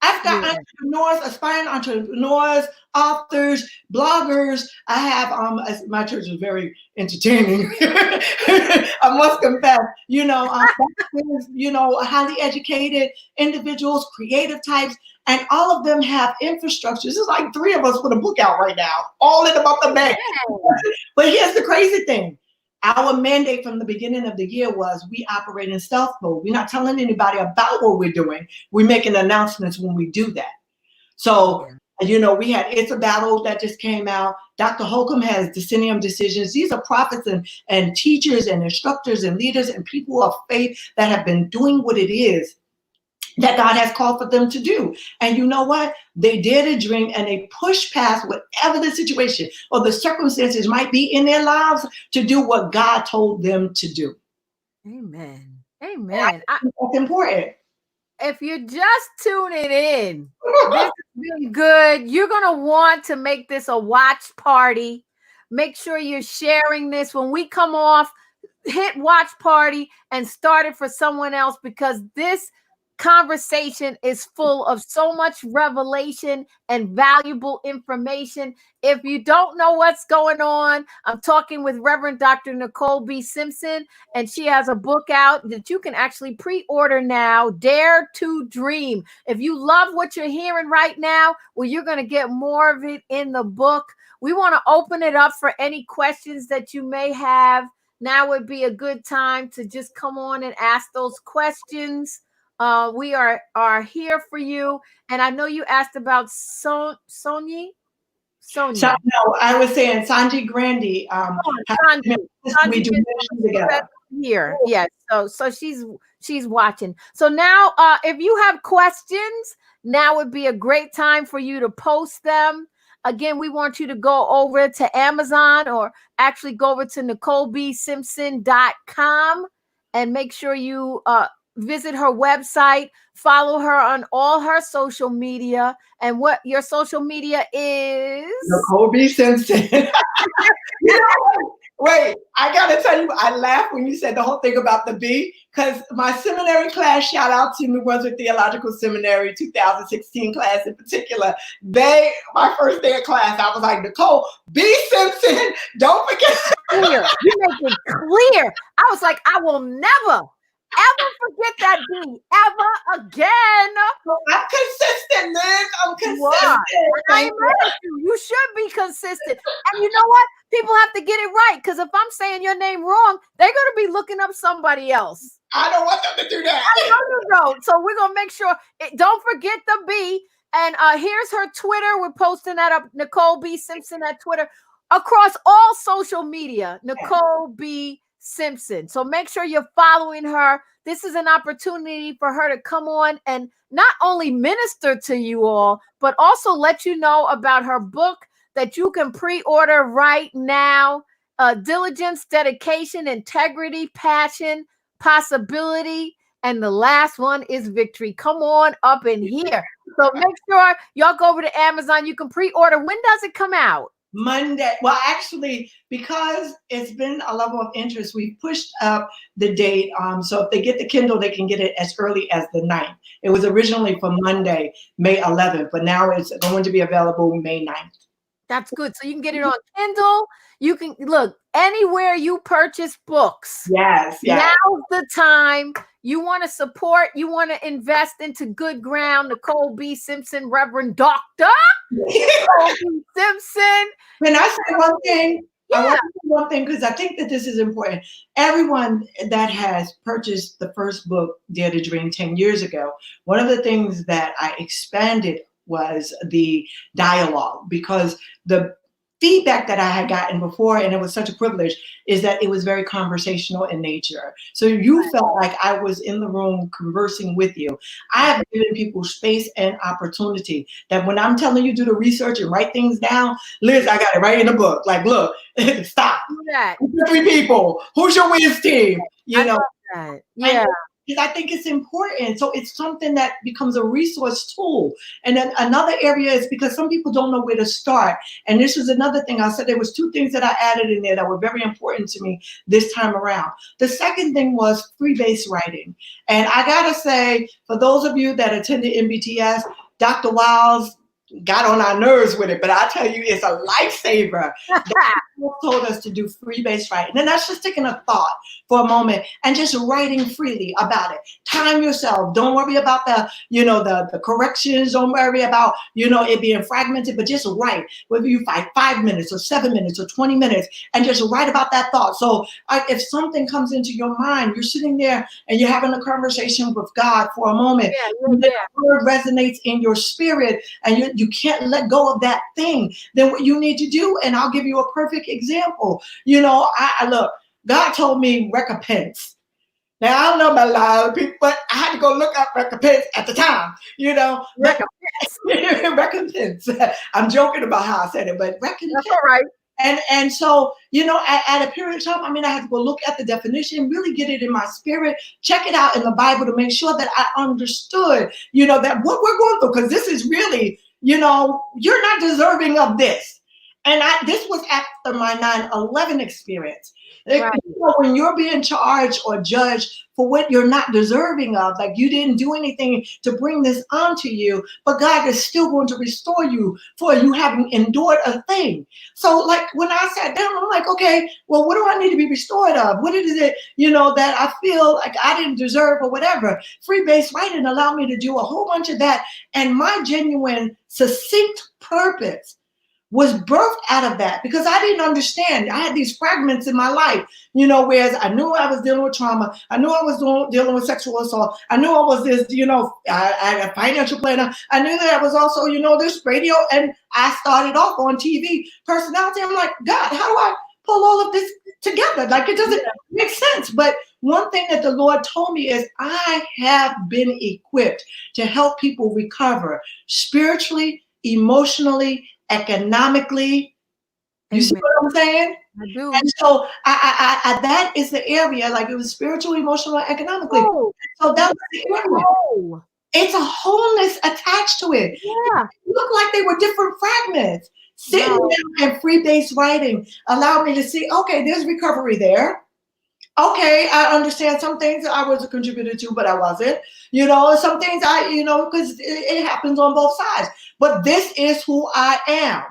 I've got entrepreneurs, aspiring entrepreneurs, authors, bloggers. I have, my church is very entertaining. I must confess, you know, highly educated individuals, creative types, and all of them have infrastructures. This is like 3 of us with a book out right now, all in about the bank. But here's the crazy thing. Our mandate from the beginning of the year was we operate in stealth mode. We're not telling anybody about what we're doing. We're making announcements when we do that. So You know, we had It's a Battle that just came out. Dr. Holcomb has Decennium Decisions. These are prophets and teachers and instructors and leaders and people of faith that have been doing what it is that God has called for them to do. And you know what? They dare to dream and they push past whatever the situation or the circumstances might be in their lives to do what God told them to do. Amen. Amen. That's important. If you're just tuning in, this has been good. You're going to want to make this a watch party. Make sure you're sharing this. When we come off, hit watch party and start it for someone else, because this conversation is full of so much revelation and valuable information. If you don't know what's going on, I'm talking with Reverend Dr. Nicole B. Simpson, and she has a book out that you can actually pre-order now, Dare to Dream. If you love what you're hearing right now, well, you're going to get more of it in the book. We want to open it up for any questions that you may have. Now would be a good time to just come on and ask those questions. We are here for you. And I know you asked about Sonia. So, no, I was saying Sanji Grandy. We do ministry together here. Yes. So she's watching. So now, if you have questions, now would be a great time for you to post them. Again, we want you to go over to Amazon or actually go over to NicoleBSimpson.com and make sure you visit her website, follow her on all her social media. And what your social media is? Nicole B. Simpson. Wait, I gotta tell you, I laughed when you said the whole thing about the B, because my seminary class, shout out to New Brunswick Theological Seminary 2016 class in particular. My first day of class, I was like, Nicole B. Simpson, don't forget. Clear. You make it clear. I was like, I will never ever forget that B ever again. I'm consistent, Liz. I'm consistent. I ain't mad at you. You should be consistent. And you know what? People have to get it right, because if I'm saying your name wrong, they're going to be looking up somebody else. I don't want them to do that. I know you don't. So we're going to make sure. Don't forget the B. And here's her Twitter. We're posting that up. Nicole B. Simpson at Twitter. Across all social media, Nicole B. Simpson. So make sure you're following her. This is an opportunity for her to come on and not only minister to you all, but also let you know about her book that you can pre-order right now. Diligence, dedication, integrity, passion, possibility, and the last one is victory. Come on up in here. So make sure y'all go over to Amazon. You can pre-order. When does it come out? Monday. Well, actually, because it's been a level of interest, we pushed up the date. So if they get the Kindle, they can get it as early as the 9th. It was originally for Monday, May 11th, but now it's going to be available May 9th. That's good. So you can get it on Kindle. You can look anywhere you purchase books. Yes. Now's the time. You want to support, you want to invest into good ground. Nicole B. Simpson, Reverend Doctor Nicole B. Simpson. Can I say one thing? Yeah. I want to say one thing, because I think that this is important. Everyone that has purchased the first book, Dare to Dream, 10 years ago, one of the things that I expanded was the dialogue, because the feedback that I had gotten before, and it was such a privilege, is that it was very conversational in nature. So you felt like I was in the room conversing with you. I have given people space and opportunity that when I'm telling you do the research and write things down, Liz, I got it right in the book. Like, look, stop. Who's 3 people? Who's your Wiz team? You know. Yeah. Because I think it's important. So it's something that becomes a resource tool. And then another area is because some people don't know where to start. And this was another thing I said. There was 2 things that I added in there that were very important to me this time around. The second thing was free-based writing. And I got to say, for those of you that attended MBTS, Dr. Wiles got on our nerves with it, but I tell you, it's a lifesaver. He told us to do free-based writing. And that's just taking a thought for a moment and just writing freely about it. Time yourself. Don't worry about the corrections. Don't worry about, it being fragmented, but just write. Whether you find 5 minutes or 7 minutes or 20 minutes and just write about that thought. So if something comes into your mind, you're sitting there and you're having a conversation with God for a moment. The word resonates in your spirit and you can't let go of that thing, then what you need to do, and I'll give you a perfect example. You know, I look, God told me recompense. Now, I don't know about a lot of people, but I had to go look up recompense at the time, you know. Recompense. I'm joking about how I said it, but recompense. That's all right. And so, you know, at a period of time, I mean, I had to go look at the definition, really get it in my spirit, check it out in the Bible to make sure that I understood, you know, that what we're going through, because this is really, you know, you're not deserving of this. And this was after my 9/11 experience. Right. You know, when you're being charged or judged for what you're not deserving of, like you didn't do anything to bring this onto you, but God is still going to restore you for you having endured a thing. So like when I sat down, I'm like, okay, well, what do I need to be restored of? What is it, you know, that I feel like I didn't deserve or whatever? Free-based writing allowed me to do a whole bunch of that. And my genuine, succinct purpose was birthed out of that, because I didn't understand. I had these fragments in my life, you know, whereas I knew I was dealing with trauma. I knew I was dealing with sexual assault. I knew I was this, you know, I had a financial planner. I knew that I was also, you know, this radio. And I started off on TV personality. I'm like, God, how do I pull all of this together? Like, it doesn't make sense. But one thing that the Lord told me is I have been equipped to help people recover spiritually, emotionally, economically. You see what I'm saying? I do. And so I that is the area, like it was spiritual, emotional, economically. Oh, so that was the area. oh, It's a wholeness attached to it. yeah. It looked like they were different fragments. Sitting Wow. down and free-based writing allowed me to see, okay, there's recovery there. Okay, I understand some things I was a contributor to, but I wasn't. You know, some things I, you know, because it happens on both sides. But this is who I am.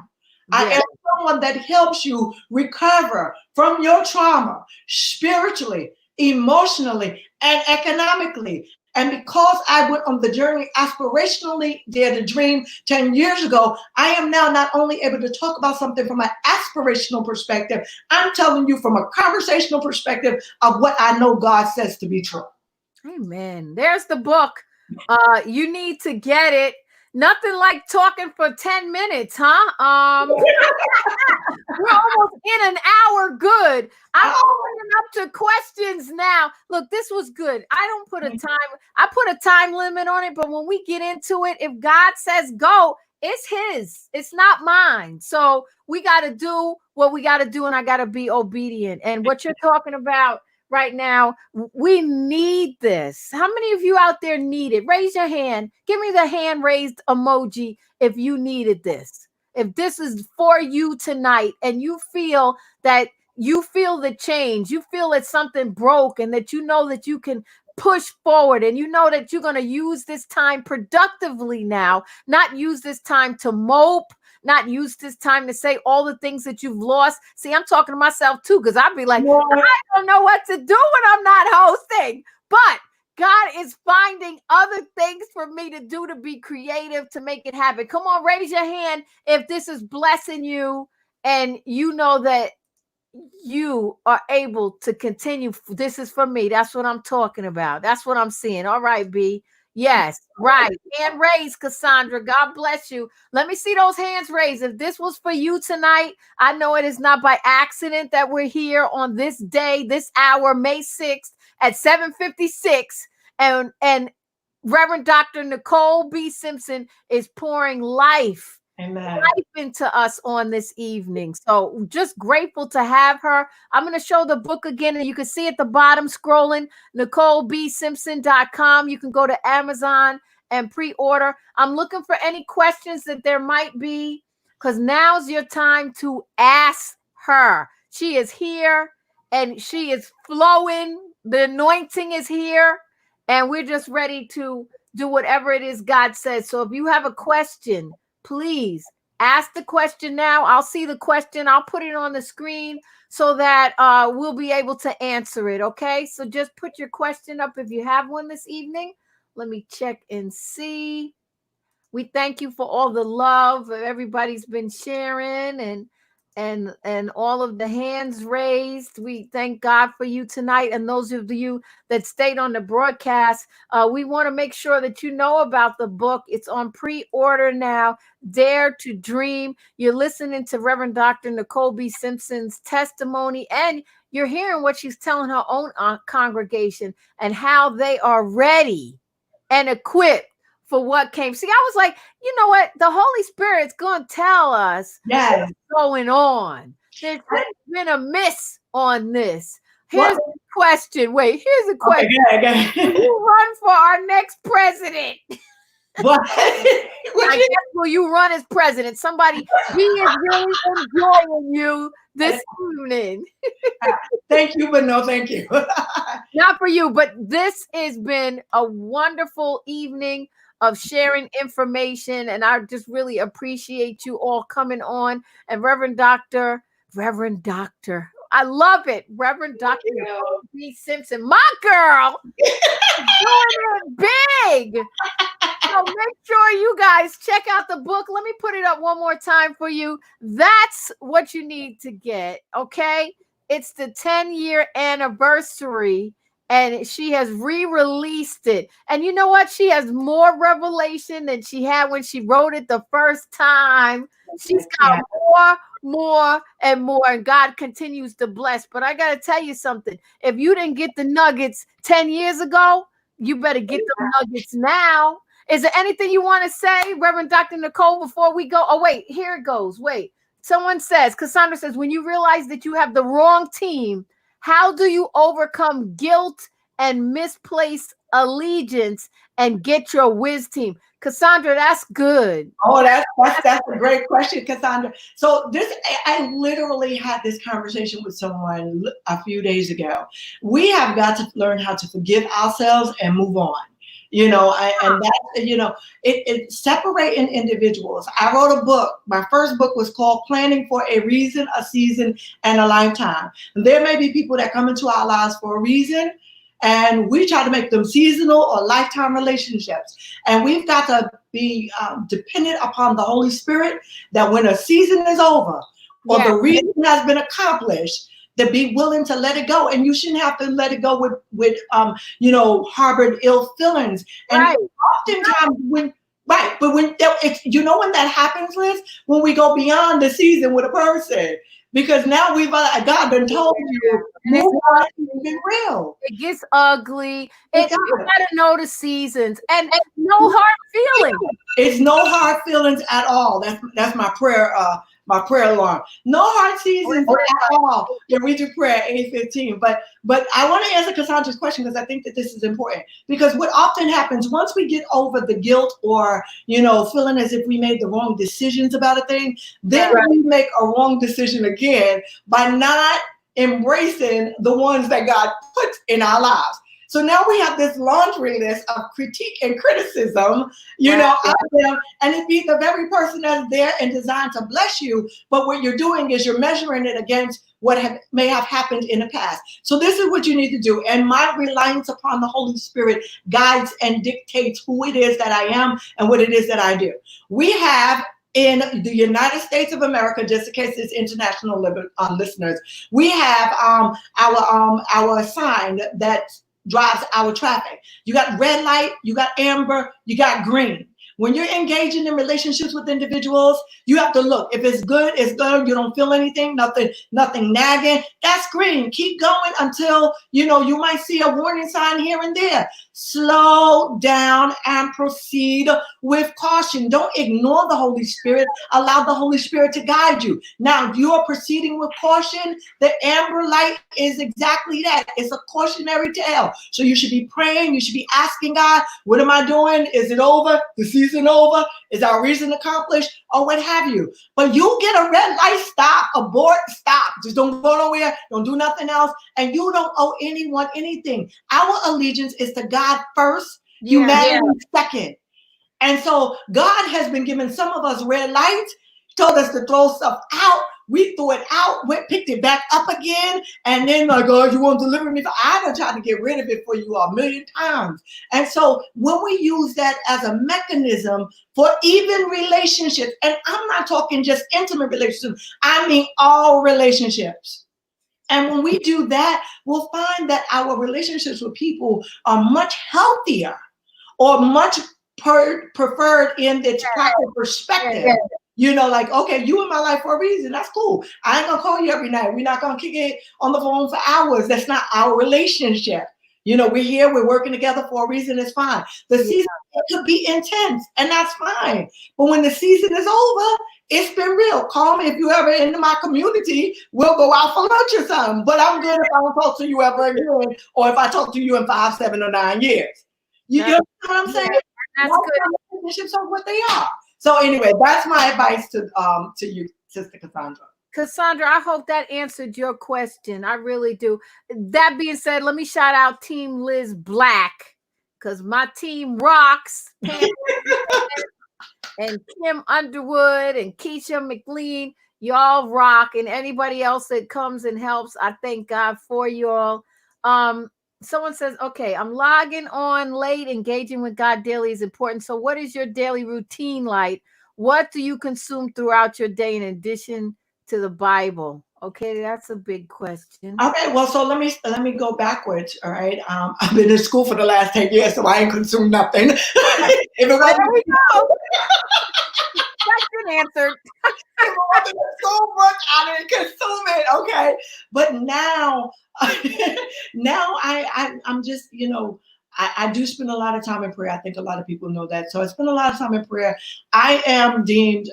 I am someone that helps you recover from your trauma spiritually, emotionally, and economically. And because I went on the journey aspirationally, dare to dream 10 years ago, I am now not only able to talk about something from an aspirational perspective, I'm telling you from a conversational perspective of what I know God says to be true. Amen. There's the book. You need to get it. Nothing like talking for 10 minutes, huh? We're almost in an hour. Good. I'm opening up to questions now. Look, this was good. I don't put a time. I put a time limit on it, but when we get into it, if God says go, it's his. It's not mine. So we got to do what we got to do, and I got to be obedient. And what you're talking about right now, we need this. How many of you out there need it? Raise your hand. Give me the hand raised emoji if you needed this. If this is for you tonight and you feel that you feel the change, you feel that something broke and that you know that you can push forward and you know that you're going to use this time productively now, not use this time to mope, not use this time to say all the things that you've lost. See, I'm talking to myself too, because I'd be like, I don't know what to do when I'm not hosting. But God is finding other things for me to do, to be creative, to make it happen. Come on, raise your hand if this is blessing you and you know that you are able to continue. This is for me. That's what I'm talking about. That's what I'm seeing. All right, B. Yes, right. Hand raised, Cassandra. God bless you. Let me see those hands raised. If this was for you tonight, I know it is not by accident that we're here on this day, this hour, May 6th at 7:56. And Reverend Dr. Nicole B. Simpson is pouring life into us on this evening. So just grateful to have her. I'm going to show the book again, and you can see at the bottom scrolling, NicoleBSimpson.com. You can go to Amazon and pre-order. I'm looking for any questions that there might be, because now's your time to ask her. She is here and she is flowing. The anointing is here, and we're just ready to do whatever it is God says. So if you have a question, please ask the question now. I'll see the question. I'll put it on the screen so that we'll be able to answer it. Okay. So just put your question up if you have one this evening. Let me check and see. We thank you for all the love everybody's been sharing. And and all of the hands raised. We thank God for you tonight. And those of you that stayed on the broadcast, we want to make sure that you know about the book. It's on pre-order now. Dare to Dream. You're listening to Reverend Dr. Nicole B. Simpson's testimony, and you're hearing what she's telling her own congregation and how they are ready and equipped for what came. See, I was like, you know what? The Holy Spirit's going to tell us what's going on. There's been a miss on this. Here's the question. Wait, here's a question. Okay. Who run for our next president? What? I guess will you run as president? Somebody, he is really enjoying you this evening. Thank you, but no thank you. Not for you, but this has been a wonderful evening of sharing information, and I just really appreciate you all coming on. And Reverend Dr. I love it. Reverend Dr. B. Simpson, my girl, doing it big. So make sure you guys check out the book. Let me put it up one more time for you. That's what you need to get, okay? It's the 10-year anniversary, and she has re-released it. And you know what? She has more revelation than she had when she wrote it the first time. She's got more, and God continues to bless. But I got to tell you something. If you didn't get the nuggets 10 years ago, you better get the nuggets now. Is there anything you want to say, Reverend Dr. Nicole, before we go? Oh, wait, here it goes. Wait, someone says, Cassandra says, when you realize that you have the wrong team, how do you overcome guilt and misplaced allegiance and get your whiz team? Cassandra, that's good. Oh, that's a great question, Cassandra. So I literally had this conversation with someone a few days ago. We have got to learn how to forgive ourselves and move on. And that, it's separating individuals. I wrote a book. My first book was called Planning for a Reason, a Season, and a Lifetime. And there may be people that come into our lives for a reason, and we try to make them seasonal or lifetime relationships. And we've got to be dependent upon the Holy Spirit, that when a season is over or the reason has been accomplished, to be willing to let it go. And you shouldn't have to let it go with harbored ill feelings. And oftentimes when that happens, Liz, when we go beyond the season with a person, because now God done told you, it's been real. It gets ugly. You gotta know the seasons, and no hard feelings. It's no hard feelings at all. That's my prayer. My prayer alarm. No hard seasons at all. Yeah, we do prayer at 8:15. But I want to answer Cassandra's question, because I think that this is important. Because what often happens once we get over the guilt or feeling as if we made the wrong decisions about a thing, then we make a wrong decision again by not embracing the ones that God puts in our lives. So now we have this laundry list of critique and criticism, out there, and it be the very person that's there and designed to bless you. But what you're doing is you're measuring it against what may have happened in the past. So this is what you need to do. And my reliance upon the Holy Spirit guides and dictates who it is that I am and what it is that I do. We have in the United States of America, just in case it's international listeners, we have our sign that drives our traffic. You got red light, you got amber, you got green. When you're engaging in relationships with individuals, you have to look. If it's good, it's good. You don't feel anything, nothing nagging. That's green. Keep going until, you might see a warning sign here and there. Slow down and proceed with caution. Don't ignore the Holy Spirit. Allow the Holy Spirit to guide you. Now, you're proceeding with caution. The amber light is exactly that. It's a cautionary tale. So you should be praying. You should be asking God, what am I doing? Is it over? The season over? Is our reason accomplished? Or what have you? But you get a red light, stop, abort, stop. Just don't go nowhere. Don't do nothing else. And you don't owe anyone anything. Our allegiance is to God first, humanity second. And so God has been giving some of us red lights, told us to throw stuff out. We threw it out, picked it back up again, and then like, oh, you want to deliver me? I done tried to get rid of it for you a million times. And so when we use that as a mechanism for even relationships, and I'm not talking just intimate relationships, I mean all relationships. And when we do that, we'll find that our relationships with people are much healthier or much preferred in its proper perspective. You know, like, okay, you in my life for a reason. That's cool. I ain't gonna call you every night. We're not gonna kick it on the phone for hours. That's not our relationship. You know, we're here, we're working together for a reason. It's fine. The season could be intense, and that's fine. But when the season is over, it's been real. Call me if you ever into my community. We'll go out for lunch or something. But I'm good if I don't talk to you ever again, or if I talk to you in 5, 7, or 9 years. You know what I'm saying? That's good. Relationships are what they are. So anyway, that's my advice to you, Sister Cassandra. Cassandra, I hope that answered your question. I really do. That being said, let me shout out Team Liz Black, because my team rocks. Pam and Kim Underwood and Keisha McLean, y'all rock. And anybody else that comes and helps, I thank God for y'all. Someone says, okay, I'm logging on late. Engaging with God daily is important. So what is your daily routine like? What do you consume throughout your day in addition to the Bible? Okay, that's a big question. Okay, well, so let me go backwards. All right, I've been in school for the last 10 years, so I ain't consumed nothing. If it wasn't, there we go. Question answered. So much I didn't consume it. Okay, but now, now I'm just, you know, I do spend a lot of time in prayer. I think a lot of people know that. So I spend a lot of time in prayer. I am deemed,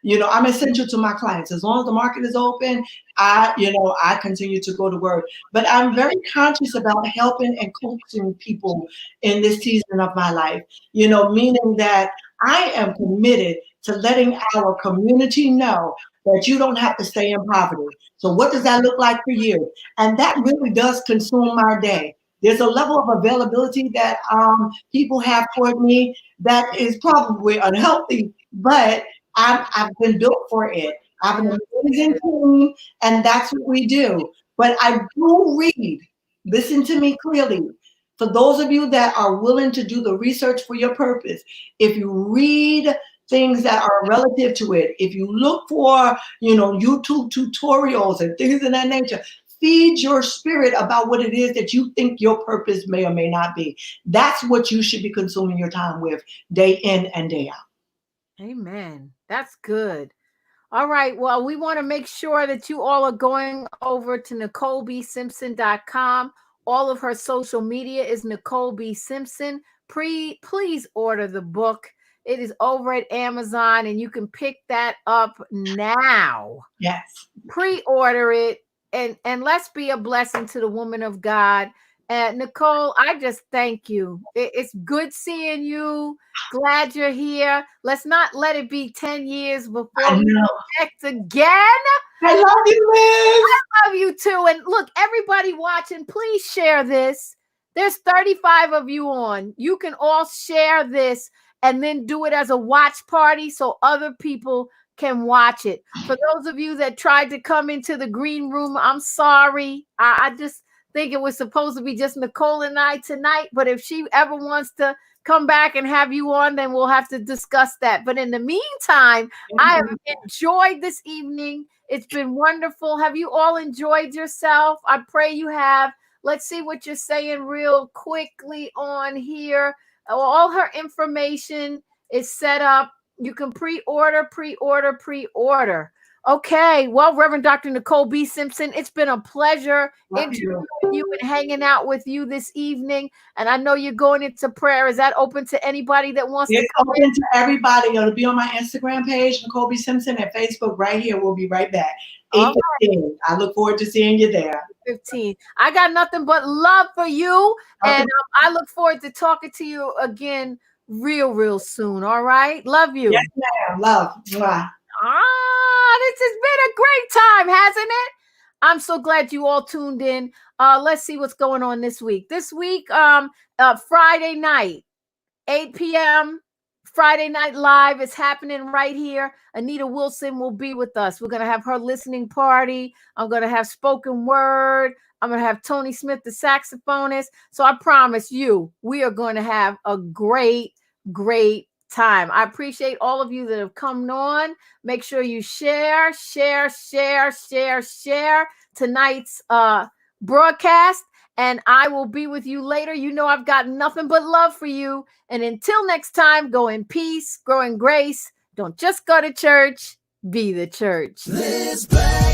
you know, I'm essential to my clients. As long as the market is open, I continue to go to work. But I'm very conscious about helping and coaching people in this season of my life, you know, meaning that I am committed to letting our community know that you don't have to stay in poverty. So what does that look like for you? And that really does consume my day. There's a level of availability that people have toward me that is probably unhealthy, but I've been built for it. I have an amazing team, and that's what we do. But I do read. Listen to me clearly. For those of you that are willing to do the research for your purpose, if you read things that are relative to it, if you look for, you know, YouTube tutorials and things of that nature, feed your spirit about what it is that you think your purpose may or may not be. That's what you should be consuming your time with day in and day out. Amen. That's good. All right. Well, we want to make sure that you all are going over to NicoleBSimpson.com. All of her social media is Nicole B. Simpson. Please order the book. It is over at Amazon, and you can pick that up now. Yes. Pre-order it, and let's be a blessing to the woman of God. And Nicole, I just thank you. It's good seeing you. Glad you're here. Let's not let it be 10 years before we connect again. I love you, Liz. I love you too. And look, everybody watching, please share this. There's 35 of you on. You can all share this and then do it as a watch party so other people can watch it. For those of you that tried to come into the green room, I'm sorry. I just think it was supposed to be just Nicole and I tonight. But if she ever wants to come back and have you on, then we'll have to discuss that. But in the meantime, I have enjoyed this evening. It's been wonderful. Have you all enjoyed yourself? I pray you have. Let's see what you're saying real quickly on here. All her information is set up. You can pre-order. Okay. Well, Reverend Dr. Nicole B. Simpson, it's been a pleasure interviewing you and hanging out with you this evening. And I know you're going into prayer. Is that open to anybody that wants to come in? Open to everybody. It'll be on my Instagram page, Nicole B. Simpson, and Facebook right here. We'll be right back. 8:15. Right. I look forward to seeing you there. 15. I got nothing but love for you. Okay. And I look forward to talking to you again real soon. All right. Love you. Yes, ma'am. Love. Mwah. This has been a great time, hasn't it? I'm so glad you all tuned in. Let's see what's going on this week. This week, Friday night, 8 p.m., Friday Night Live is happening right here. Anita Wilson will be with us. We're going to have her listening party. I'm going to have spoken word. I'm going to have Tony Smith, the saxophonist. So I promise you, we are going to have a great, great time. I appreciate all of you that have come on. Make sure you share tonight's broadcast, and I will be with you later. You know I've got nothing but love for you. And until next time, go in peace, grow in grace. Don't just go to church, be the church. Liz Black.